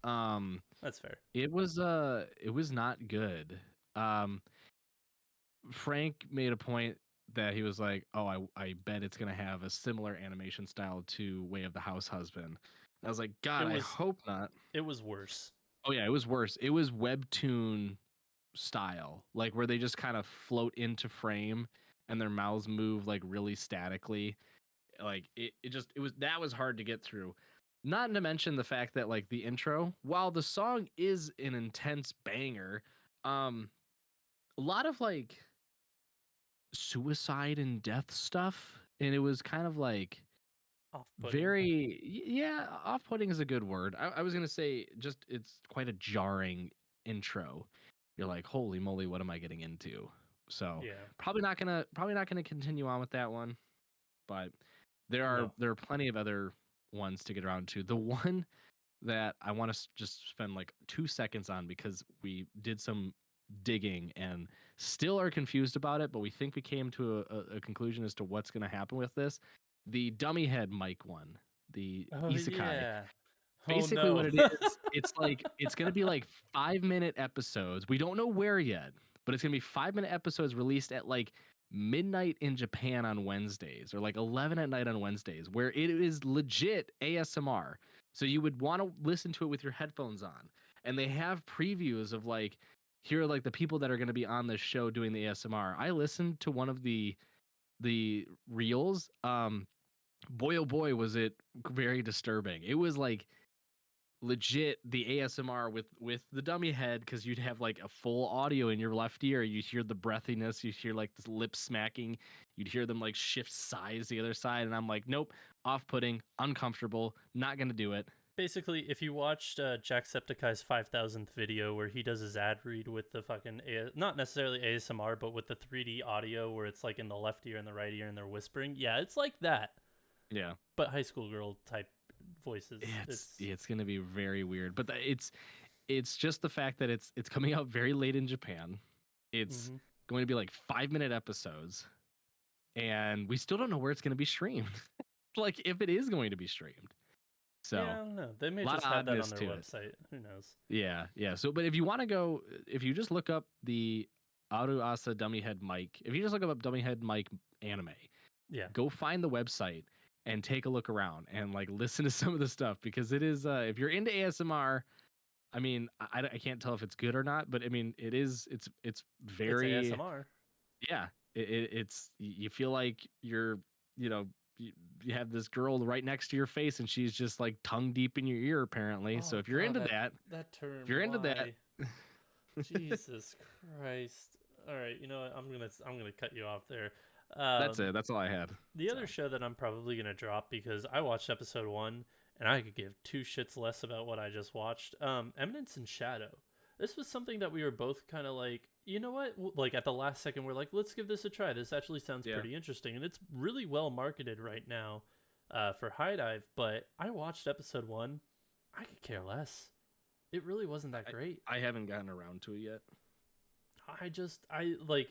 That's fair. It was not good. Um Frank made a point that he was like, "Oh, I bet it's gonna have a similar animation style to Way of the House Husband." And I was like, It "God, I was hope not." it was worse. Oh yeah, it was worse. It was webtoon style, like where they just kind of float into frame and their mouths move like really statically. Like it was that was hard to get through. Not to mention the fact that like the intro, while the song is an intense banger, a lot of like suicide and death stuff, and it was kind of like Off-putting. very yeah, off-putting is a good word. I was gonna say just it's quite a jarring intro. You're like, holy moly, what am I getting into? So Yeah. probably not gonna continue on with that one. But there are No. there are plenty of other ones to get around to. The one that I want to just spend like 2 seconds on because we did some digging and still are confused about it, but we think we came to a conclusion as to what's going to happen with this. The dummy head Mike one, the Oh isekai. yeah. Oh Basically, what no. it is, it's like it's going to be like 5 minute episodes. We don't know where yet, but it's going to be 5 minute episodes released at like midnight in Japan on Wednesdays or like 11 at night on Wednesdays, where it is legit ASMR. So you would want to listen to it with your headphones on. And they have previews of like, here are like the people that are going to be on this show doing the ASMR. I listened to one of the reels. Boy oh boy was it very disturbing. It was like legit the ASMR with the dummy head because you'd have like a full audio in your left ear. You hear the breathiness, you hear like the lip smacking, you'd hear them like shift sides the other side, and I'm like, nope, off-putting, uncomfortable, not gonna do it. Basically, if you watched Jacksepticeye's 5,000th video where he does his ad read with the fucking not necessarily ASMR, but with the 3D audio where it's like in the left ear and the right ear and they're whispering, yeah, it's like that, Yeah, but high school girl type voices. it's gonna be very weird, but it's just the fact that it's coming out very late in Japan. It's Mm-hmm. going to be like 5 minute episodes, and we still don't know where it's going to be streamed. Like if it is going to be streamed. So Yeah, I don't know. They may a lot just of have that on oddness their to it. website. Who knows? Yeah, yeah. So, but if you want to go, if you just look up the Aru Asa Dummy Head Mike, if you just look up Dummy Head Mike anime, Yeah. go find the website and take a look around and like listen to some of the stuff because it is. If you're into ASMR, I mean, I can't tell if it's good or not, but I mean, it is. It's It's very ASMR. yeah. It's you feel like you're you know. You have this girl right next to your face and she's just like tongue deep in your ear apparently. So Oh if you're god, into that, that term. if you're into that, Why? Jesus Christ. All right, you know what? I'm gonna cut you off there. that's it. That's all I had. The So other show that I'm probably gonna drop because I watched episode 1 and I could give two shits less about what I just watched. Eminence in Shadow. This was something that we were both kind of like, you know what? Like at the last second, we're like, let's give this a try. This actually sounds yeah, pretty interesting, and it's really well marketed right now for High Dive. But I watched episode 1. I could care less. It really wasn't that great. I haven't gotten around to it yet. I like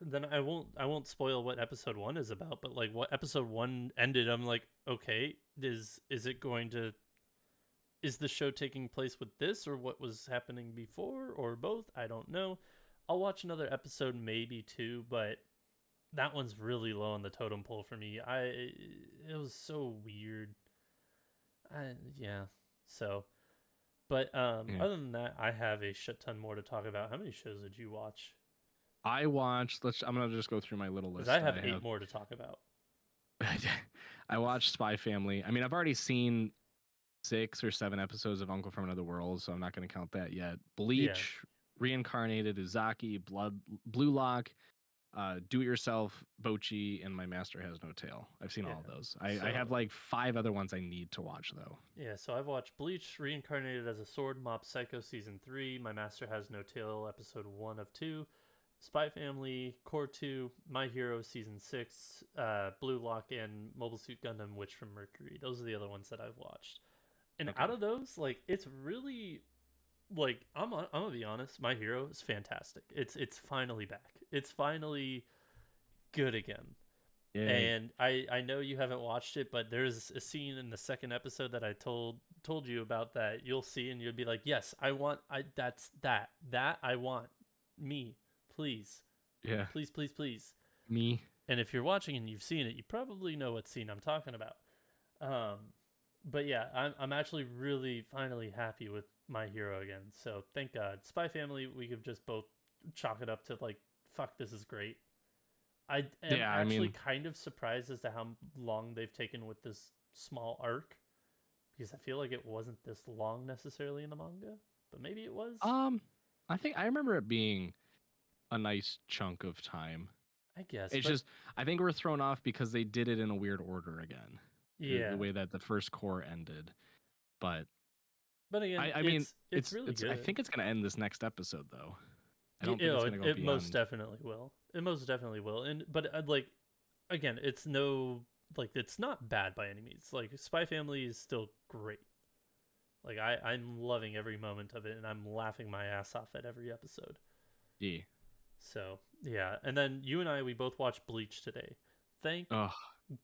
then I won't spoil what episode 1 is about, but like what episode 1 ended, I'm like, okay, is it going to is the show taking place with this or what was happening before or both? I don't know. I'll watch another episode, maybe two, but that one's really low on the totem pole for me. It was so weird. Yeah. So, but Yeah. other than that, I have a shit ton more to talk about. How many shows did you watch? I watched. I'm gonna just go through my little Because list. I have 8 more to talk about. I watched Spy Family. I mean, I've already seen 6 or 7 episodes of Uncle from Another World, so I'm not gonna count that yet. Yeah. Bleach, Reincarnated, Uzaki, Blue Lock, Do It Yourself, Bochi, and My Master Has No Tail. I've seen all of those. I have like 5 other ones I need to watch though. Yeah, so I've watched Bleach, Reincarnated as a Sword, Mob Psycho Season 3, My Master Has No Tail, Episode 1 of 2, Spy Family, Core 2, My Hero Season 6, Blue Lock, and Mobile Suit Gundam Witch from Mercury. Those are the other ones that I've watched. And out Okay. of those, like, it's really like I'm gonna be honest, My Hero is fantastic. It's finally back. It's finally good again. Yay. And I know you haven't watched it, but there's a scene in the second episode that I told you about that you'll see and you'll be like, yes, I want I that's that I want me, please, Yeah. please, please, please. Me. And if you're watching and you've seen it, you probably know what scene I'm talking about. Um, but yeah, I'm actually really finally happy with My Hero again. So thank God. Spy Family, we could just both chalk it up to like, fuck, this is great. I am Yeah, I actually mean, kind of surprised as to how long they've taken with this small arc because I feel like it wasn't this long necessarily in the manga, but maybe it was. um, I think I remember it being a nice chunk of time. I guess, It's but just I think we're thrown off because they did it in a weird order again, the yeah. way that the first core ended. But But again, I mean, it's really it's I good. think it's gonna end this next episode though. I Yeah, don't think it's it, gonna go it most beyond. definitely will. It most definitely will. And but like again, it's no like it's not bad by any means. Like Spy Family is still great. Like I'm loving every moment of it, and I'm laughing my ass off at every episode. Yeah. So yeah, and then you and I we both watched Bleach today. Thank Oh,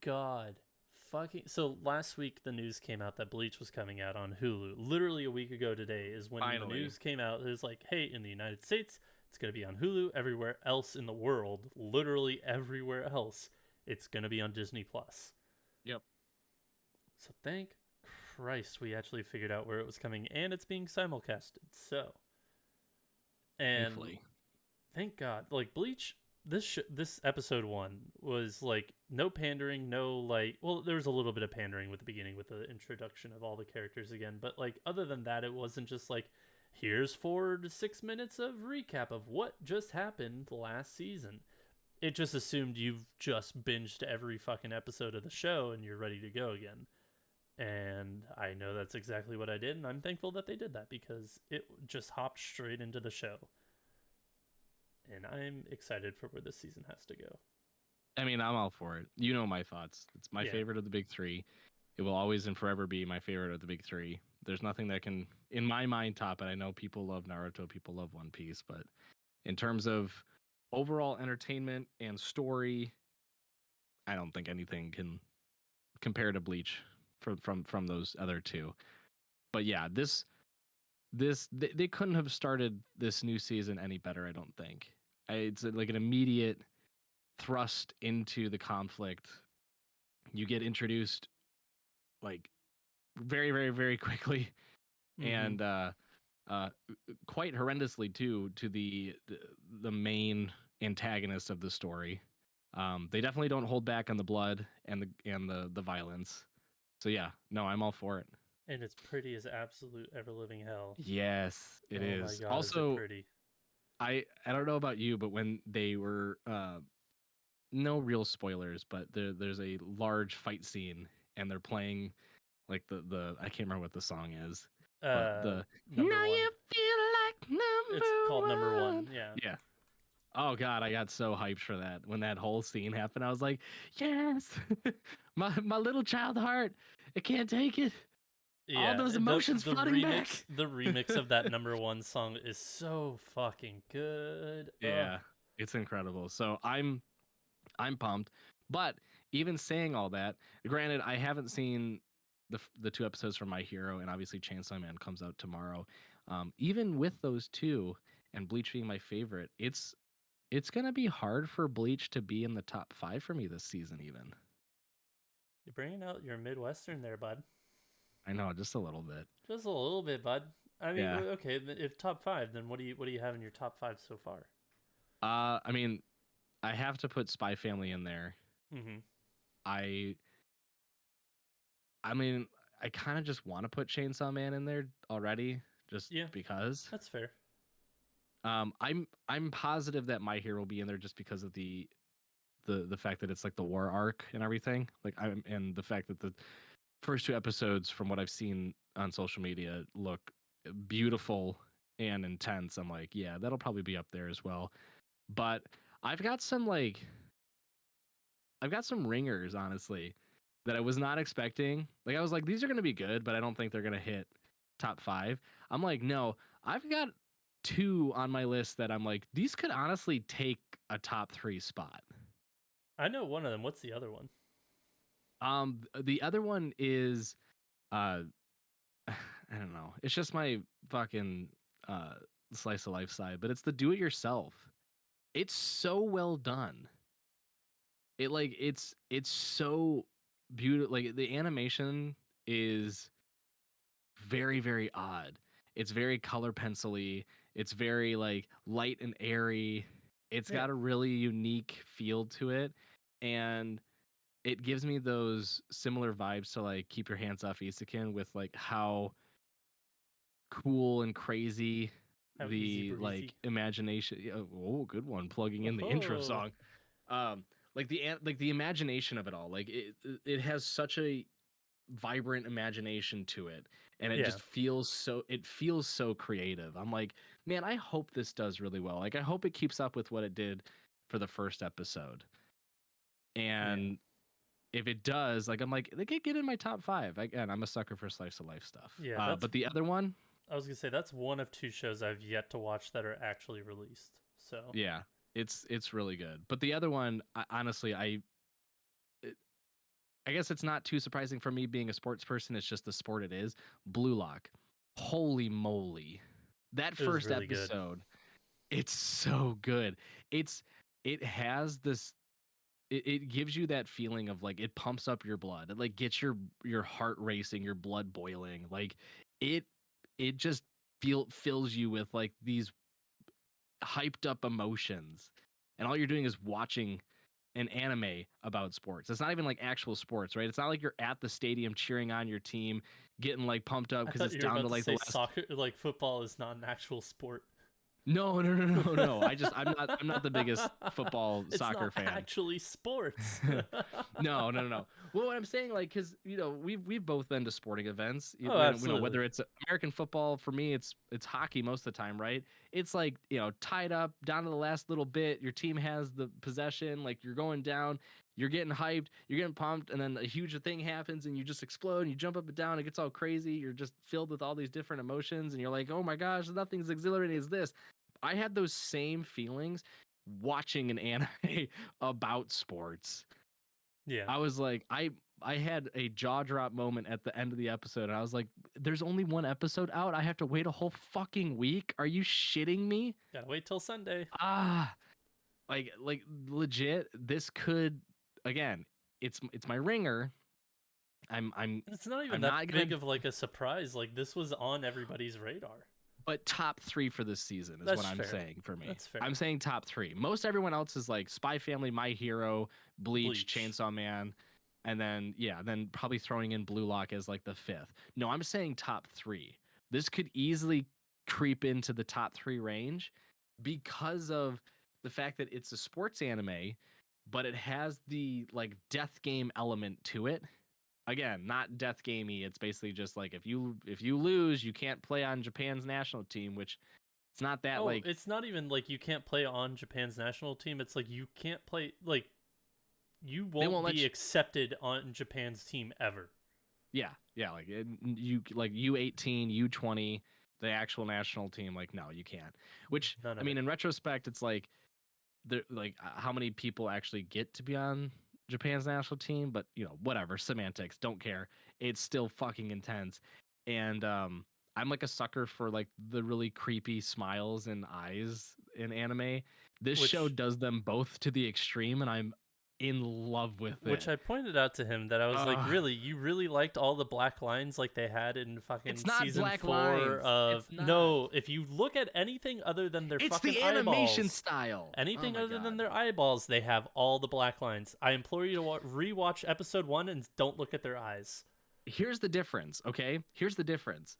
God. Fucking so last week the news came out that Bleach was coming out on Hulu. Literally a week ago today is when the finally. news came out. It was like, hey, in the United States, it's gonna be on Hulu. Everywhere else in the world, literally everywhere else, it's gonna be on Disney Plus. Yep. So thank Christ we actually figured out where it was coming and it's being simulcasted. So and Thankfully. thank God. Like Bleach, this episode one was like no pandering, no like. Well, there was a little bit of pandering with the beginning with the introduction of all the characters again, but like other than that, it wasn't just like here's 4 to 6 minutes of recap of what just happened last season. It just assumed you've just binged every fucking episode of the show and you're ready to go again. And I know that's exactly what I did, and I'm thankful that they did that because it just hopped straight into the show and I'm excited for where this season has to go. I mean, I'm all for it. You know my thoughts. It's my Yeah, favorite of the big three. It will always and forever be my favorite of the big three. There's nothing that can, in my mind, top it. I know people love Naruto, people love One Piece, but in terms of overall entertainment and story, I don't think anything can compare to Bleach from those other two. But yeah, they couldn't have started this new season any better. I don't think. It's like an immediate thrust into the conflict. You get introduced like very, very, very quickly, mm-hmm. and uh, quite horrendously too to the main antagonist of the story. They definitely don't hold back on the blood and the violence. So yeah, no, I'm all for it. And it's pretty as absolute ever living hell. Yes, it Oh my is. god, is it Also, pretty? I don't know about you, but when they were no real spoilers, but there's a large fight scene and they're playing like the I can't remember what the song is, but the now Number one. you feel like It's called number number one. one. Yeah, Yeah. Oh god, I got so hyped for that. When that whole scene happened, I was like, yes. my little child heart. It can't take it. All yeah. those The emotions the flooding back. remix of that number one song is so fucking good. Ugh. Yeah, it's incredible. So I'm pumped. But even saying all that, granted, I haven't seen the two episodes from My Hero, and obviously Chainsaw Man comes out tomorrow. Even with those two, and Bleach being my favorite, it's gonna be hard for Bleach to be in the top 5 for me this season. Even You're bringing out your Midwestern there, bud. I know just a little bit. Just a little bit, bud. I mean, Yeah. okay. If top five, then what do you have in your top five so far? I mean, I have to put Spy Family in there. Mm-hmm. I I mean, I kind of just want to put Chainsaw Man in there already, just Yeah, because. that's fair. I'm positive that My Hero will be in there just because of the fact that it's like the war arc and everything. Like I'm and the fact that the first two episodes, from what I've seen on social media, look beautiful and intense. I'm like, yeah, that'll probably be up there as well. But I've got some ringers, honestly, that I was not expecting. Like I was like, these are gonna be good, but I don't think they're gonna hit top 5. I'm like, no, I've got 2 on my list that I'm like, these could honestly take a top 3 spot. I know one of them. What's the other one? The other one is I don't know. It's just my fucking uh slice of life side, but it's the do it yourself. It's so well done. It's so beautiful. Like the animation is very, very odd. It's very color pencil-y. It's very like light and airy. It's Yeah. got a really unique feel to it. And it gives me those similar vibes to like Keep Your Hands Off Isaacin, with like how cool and crazy How easy the breezy. like imagination. Oh, good one, plugging in the intro Oh, song. Like the imagination of it all. Like it has such a vibrant imagination to it, and it yeah, just feels so creative. I'm like, man, I hope this does really well. Like I hope it keeps up with what it did for the first episode. yeah, And if it does, like I'm like, they could get in my top 5. Again, I'm a sucker for slice of life stuff. yeah. That's. But the other one, I was gonna say that's one of 2 shows I've yet to watch that are actually released. So yeah, it's really good. But the other one, honestly, I guess it's not too surprising for me being a sports person. It's just the sport it is. Blue Lock. Holy moly. That it was first really good. episode, it's so good. It has this it gives you that feeling of like it pumps up your blood. It like gets your heart racing, your blood boiling. Like it it just fills you with like these hyped up emotions. And all you're doing is watching an anime about sports. It's not even like actual sports, right? It's not like you're at the stadium cheering on your team, getting like pumped up I because thought it's you were down to about to like the say last. soccer, like football, is not an actual sport. No, no, no, no, no. I'm not the biggest football It's soccer not fan. actually sports. No, no, no, no. Well, what I'm saying, like, because we've both been to sporting events. Oh, absolutely. Whether it's American football, for me, it's hockey most of the time, right? It's like tied up down to the last little bit. Your team has the possession, like you're going down, you're getting hyped, you're getting pumped, and then a huge thing happens, and you just explode, and you jump up and down, it gets all crazy. You're just filled with all these different emotions, and you're like, oh my gosh, nothing's exhilarating as this. I had those same feelings watching an anime about sports. Yeah. I was like, I had a jaw drop moment at the end of the episode, and I was like, "There's only one episode out. I have to wait a whole fucking week. Are you shitting me?" Gotta wait till Sunday. Ah, like legit. This could again. It's my ringer. I'm It's not even I'm that not big gonna. of like a surprise. Like this was on everybody's radar. But top 3 for this season is what That's I'm fair. saying for me. That's fair. I'm saying top 3. Most everyone else is like Spy Family, My Hero, Bleach, Bleach. Chainsaw Man, and then probably throwing in Blue Lock as like the 5th. No, I'm saying top 3. This could easily creep into the top 3 range because of the fact that it's a sports anime, but it has the like death game element to it. Again, not death gamey. It's basically just like if you lose, you can't play on Japan's national team, which it's not that Oh, like it's not even like you can't play on Japan's national team. It's like you can't play, like you they won't won't let be you. accepted on Japan's team ever. Yeah, yeah, like you like U18, U20, the actual national team. Like no, you can't. Which None I of mean, it. in retrospect, it's like how many people actually get to be on Japan's national team, but whatever, semantics, don't care. It's still fucking intense. And I'm like a sucker for like the really creepy smiles and eyes in anime. This show Which does them both to the extreme, and I'm in love with which it. I pointed out to him that I was like, uh really, you really liked all the black lines like they had in it's fucking not season black 4 lines. of It's not. no, if you look at anything other than their It's fucking the animation eyeballs, style. Oh anything my other than god. their eyeballs, they have all the black lines. I implore you to rewatch episode 1 and don't look at their eyes. Here's the difference, okay? Here's the difference.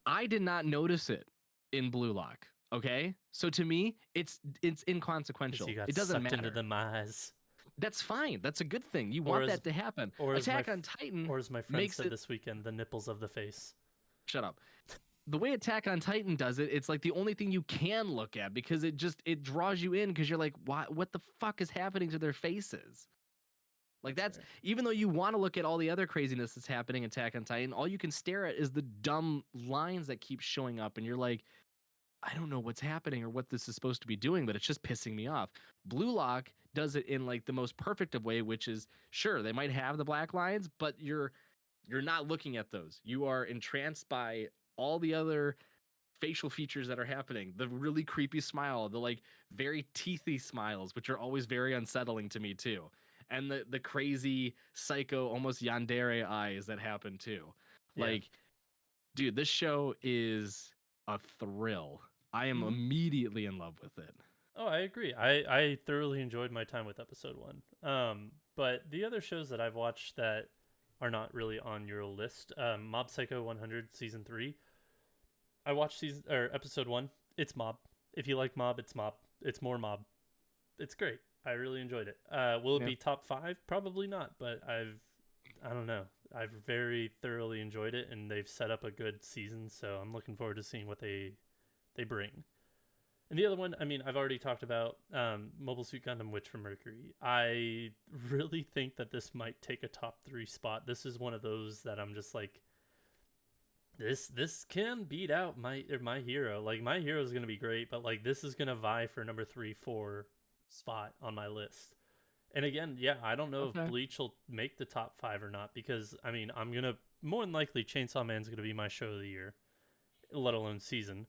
I did not notice it in Blue Lock. Okay, so to me, it's Because you inconsequential. got It doesn't sucked into matter. them eyes. That's fine. That's a good thing. You Or want as that to happen. or as my Attack on Titan or as my friend makes said it. this weekend, the nipples of the face. Shut up. the way Attack on Titan does it, it's like the only thing you can look at because it draws you in because you're like, what the fuck is happening to their faces? Like that's fair. even though you want to look at all the other craziness that's happening in Attack on Titan, all you can stare at is the dumb lines that keep showing up, and you're like, I don't know what's happening or what this is supposed to be doing, but it's just pissing me off. Blue Lock does it in like the most perfect of way, which is sure they might have the black lines, but you're not looking at those. You are entranced by all the other facial features that are happening. The really creepy smile, the like very teethy smiles, which are always very unsettling to me too. And the crazy psycho almost yandere eyes that happen too. Yeah. Like, dude, this show is a thrill. I am Mhm. immediately in love with it. Oh, I agree. I thoroughly enjoyed my time with episode 1. But the other shows that I've watched that are not really on your list, Mob Psycho 100 season 3. I watched season or episode 1. It's Mob. If you like Mob, it's Mob. It's more Mob. It's great. I really enjoyed it. Will it be top 5? Probably not, but I don't know. I've very thoroughly enjoyed it, and they've set up a good season, so I'm looking forward to seeing what they bring. And the other one, I mean, I've already talked about Mobile Suit Gundam Witch from Mercury. I really think that this might take a top 3 spot. This is one of those that I'm just like, this can beat out my hero. Like my hero is gonna be great, but like this is gonna vie for number 3, 4 spot on my list. And again, yeah, I don't know if Bleach will make the top 5 or not because I mean I'm gonna more than likely Chainsaw Man's gonna be my show of the year, let alone season.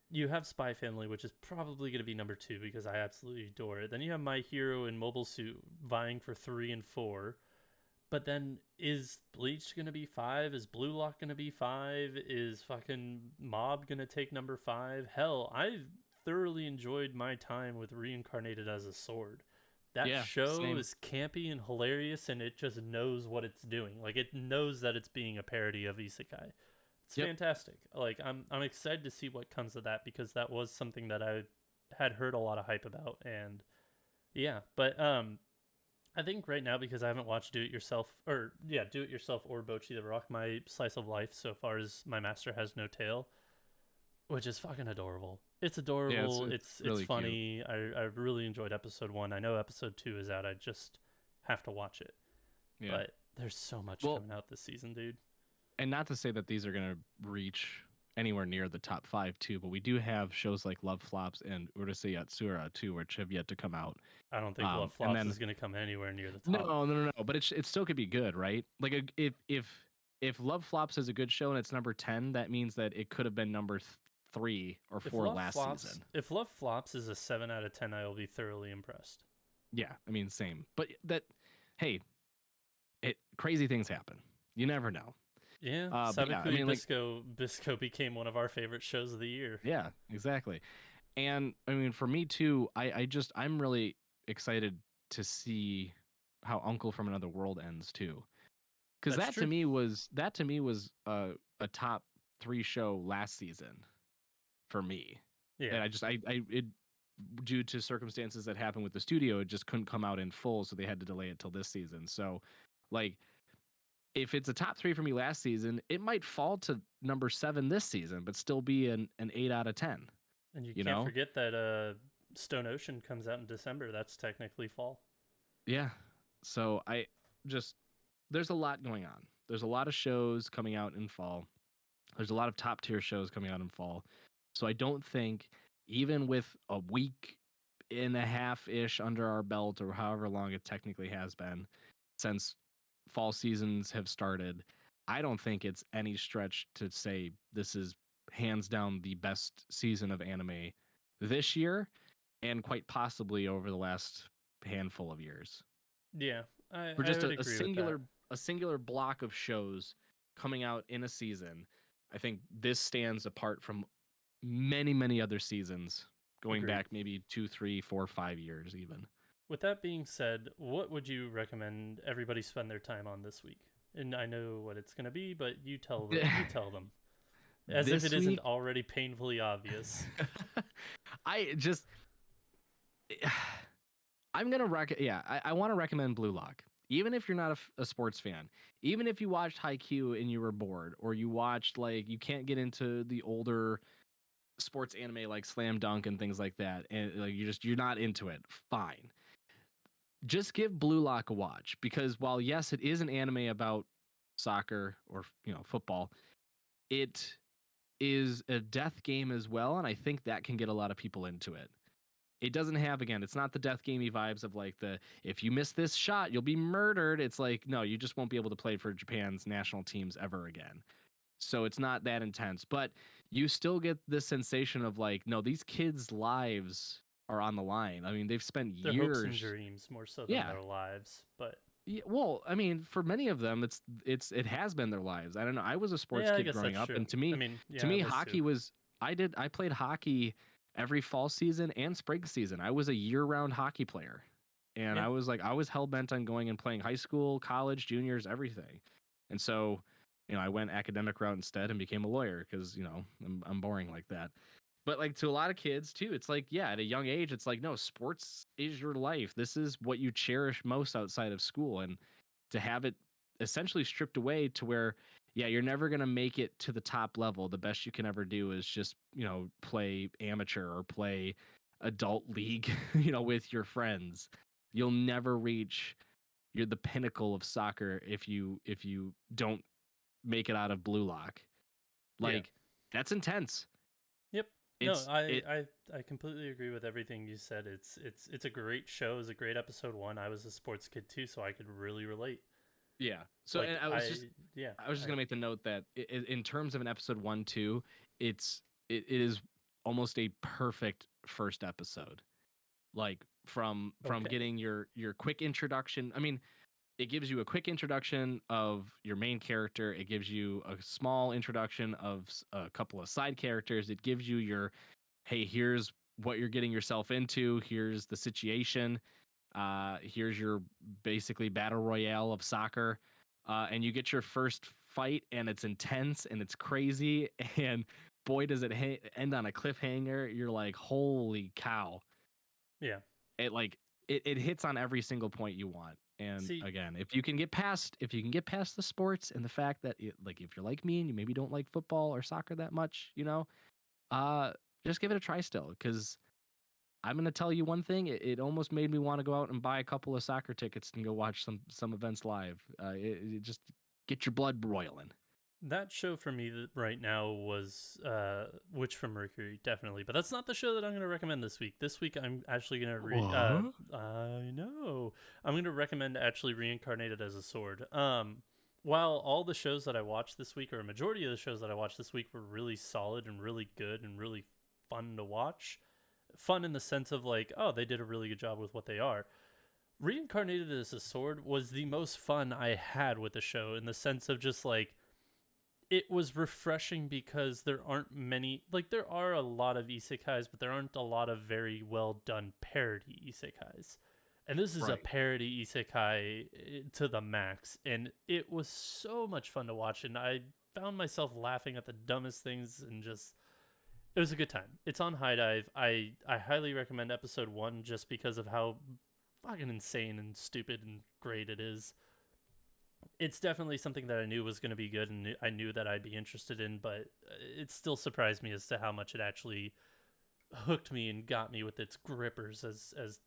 You have Spy Family, which is probably going to be number 2 because I absolutely adore it. Then you have My Hero and Mobile Suit vying for 3 and 4. But then is Bleach going to be 5? Is Blue Lock going to be 5? Is fucking Mob going to take number 5? Hell, I thoroughly enjoyed my time with Reincarnated as a Sword. That show is campy and hilarious, and it just knows what it's doing. Like, it knows that it's being a parody of Isekai. It's fantastic. Like I'm excited to see what comes of that because that was something that I had heard a lot of hype about, and yeah. But I think right now because I haven't watched Do It Yourself or Bocchi the Rock, my slice of life so far is My Master Has No Tail, which is fucking adorable. It's adorable. Yeah, it's really funny. I really enjoyed episode 1. I know episode 2 is out. I just have to watch it. Yeah. But there's so much coming out this season, dude. And not to say that these are going to reach anywhere near the top 5 too, but we do have shows like Love Flops and Urusei Yatsura too, which have yet to come out. I don't think Love Flops is going to come anywhere near the top. No. But it still could be good, right? Like if Love Flops is a good show and it's number 10, that means that it could have been number 3 or 4 last season. If Love Flops is a 7 out of 10, I will be thoroughly impressed. Yeah, I mean, same. But hey, crazy things happen. You never know. Yeah, Bisco became one of our favorite shows of the year. Yeah, exactly. And I mean, for me too, I'm really excited to see how Uncle from Another World ends too, because that to me was a top 3 show last season for me. Yeah, and it due to circumstances that happened with the studio, it just couldn't come out in full, so they had to delay it till this season. So, like, if it's a top 3 for me last season, it might fall to number 7 this season, but still be an 8 out of 10. And you can't forget that Stone Ocean comes out in December. That's technically fall. Yeah. So there's a lot going on. There's a lot of shows coming out in fall. There's a lot of top tier shows coming out in fall. So I don't think, even with a week and a half-ish under our belt, or however long it technically has been since fall seasons have started, I don't think it's any stretch to say this is hands down the best season of anime this year, and quite possibly over the last handful of years. Yeah, for just a singular block of shows coming out in a season, I think this stands apart from many other seasons going back maybe 2, 3, 4, 5 years even. With that being said, what would you recommend everybody spend their time on this week? And I know what it's going to be, but you tell them. As if it isn't already painfully obvious. I want to recommend Blue Lock. even if you're not a sports fan, even if you watched Haikyuu and you were bored, or you watched like you can't get into the older sports anime like Slam Dunk and things like that, and like you're not into it, fine. Just give Blue Lock a watch, because while yes, it is an anime about soccer or football, it is a death game as well, and I think that can get a lot of people into it. It doesn't have, again, it's not the death gamey vibes of like the if you miss this shot you'll be murdered. It's like, no, you just won't be able to play for Japan's national teams ever again. So it's not that intense, but you still get this sensation of like, no, these kids' lives are on the line. I mean, they've spent Their hopes and years. dreams more so than Yeah. their lives, but Yeah, well, I mean, for many of them, it has been their lives. I don't know. I was a sports yeah, I kid guess growing that's up, true. and I mean, to yeah, I me, was too. hockey was. I played hockey every fall season and spring season. I was a year-round hockey player, and Yeah, I was hell bent on going and playing high school, college, juniors, everything. And so, I went academic route instead and became a lawyer because I'm boring like that. But like to a lot of kids too, it's like, yeah, at a young age, it's like, no, sports is your life. This is what you cherish most outside of school. And to have it essentially stripped away to where, yeah, you're never going to make it to the top level. The best you can ever do is just, play amateur or play adult league, with your friends. You'll never reach the pinnacle of soccer if you don't make it out of Blue Lock. yeah, Like, that's intense. yep. No, It's it I completely agree with everything you said. It's a great show. It's a great episode one. I was a sports kid too, so I could really relate. Yeah. So Like and yeah, I was just gonna make the note that in terms of an episode 1, 2, it is almost a perfect first episode. Like from okay, getting your quick introduction. I mean, it gives you a quick introduction of your main character. It gives you a small introduction of a couple of side characters. It gives you your, hey, here's what you're getting yourself into. Here's the situation. Here's your basically battle royale of soccer, and you get your first fight, and it's intense and it's crazy, and boy, does it end on a cliffhanger. You're like, holy cow! yeah. It like it hits on every single point you want. And See, again, if you can get past the sports and the fact that like if you're like me and you maybe don't like football or soccer that much, uh, just give it a try still, because I'm gonna tell you one thing. It almost made me want to go out and buy a couple of soccer tickets and go watch some events live. It just get your blood boiling. that show for me right now was Witch from Mercury, definitely. But that's not the show that I'm going to recommend this week. This week I'm actually going to What? I know. I'm going to recommend actually Reincarnated as a Sword. While all the shows that I watched this week, or a majority of the shows that I watched this week, were really solid and really good and really fun to watch. Fun in the sense of like, oh, they did a really good job with what they are. Reincarnated as a Sword was the most fun I had with the show, in the sense of just like, it was refreshing because there aren't many, like there are a lot of isekais, but there aren't a lot of very well done parody isekais. And this is a Right. parody isekai to the max, and it was so much fun to watch, and I found myself laughing at the dumbest things, and just it was a good time. It's on High Dive. I highly recommend episode 1 just because of how fucking insane and stupid and great it is. It's definitely something that I knew was going to be good, and I knew that I'd be interested in, but it still surprised me as to how much it actually hooked me and got me with its grippers, as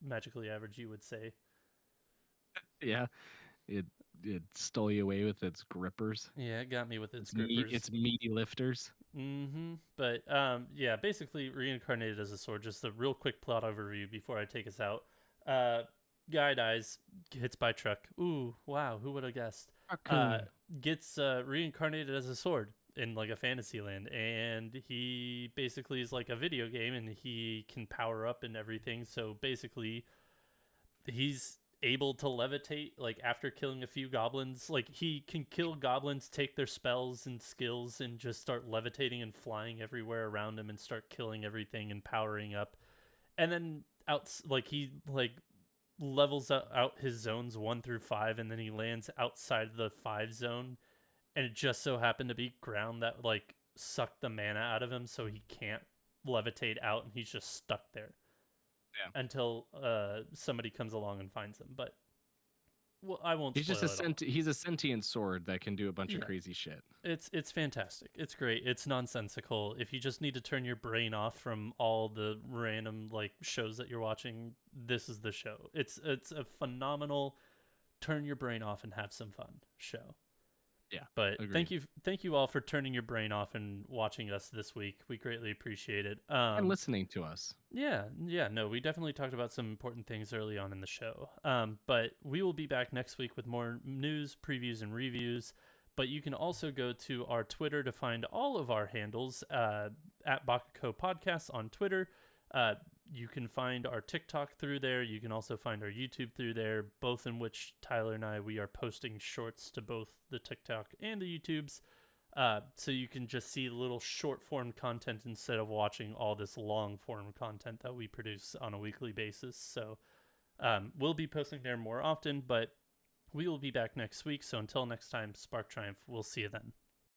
magically average you would say. Yeah. It it stole you away with its grippers. Yeah, it got me with its It's meat. grippers. It's meaty lifters. But yeah, basically Reincarnated as a Sword. Just a real quick plot overview before I take us out. Uh, Guy dies, hits by truck. Ooh, wow, who would have guessed? Uh, Raccoon. gets reincarnated as a sword in like a fantasy land, and he basically is like a video game, and he can power up and everything. So basically, he's able to levitate like after killing a few goblins. Like he can kill goblins, take their spells and skills, and just start levitating and flying everywhere around him and start killing everything and powering up. And then like he like levels out his zones 1 through 5, and then he lands outside the 5 zone, and it just so happened to be ground that like sucked the mana out of him, so he can't levitate out, and he's just stuck there Yeah. until somebody comes along and finds him. But Well, I won't He's spoil just it all. he's a sentient sword that can do a bunch of Yeah. crazy shit. It's fantastic. It's great. It's nonsensical. If you just need to turn your brain off from all the random like shows that you're watching, this is the show. It's a phenomenal turn your brain off and have some fun show. Yeah, But agreed. thank you all for turning your brain off and watching us this week. We greatly appreciate it. And listening to us. Yeah, no, we definitely talked about some important things early on in the show. But we will be back next week with more news, previews, and reviews. But you can also go to our Twitter to find all of our handles at Baka&Co Podcast on Twitter. You can find our TikTok through there. You can also find our YouTube through there, both in which Tyler and we are posting shorts to both the TikTok and the YouTubes. So you can just see little short form content instead of watching all this long form content that we produce on a weekly basis. So we'll be posting there more often, but we will be back next week. So until next time, Spark Triumph. We'll see you then.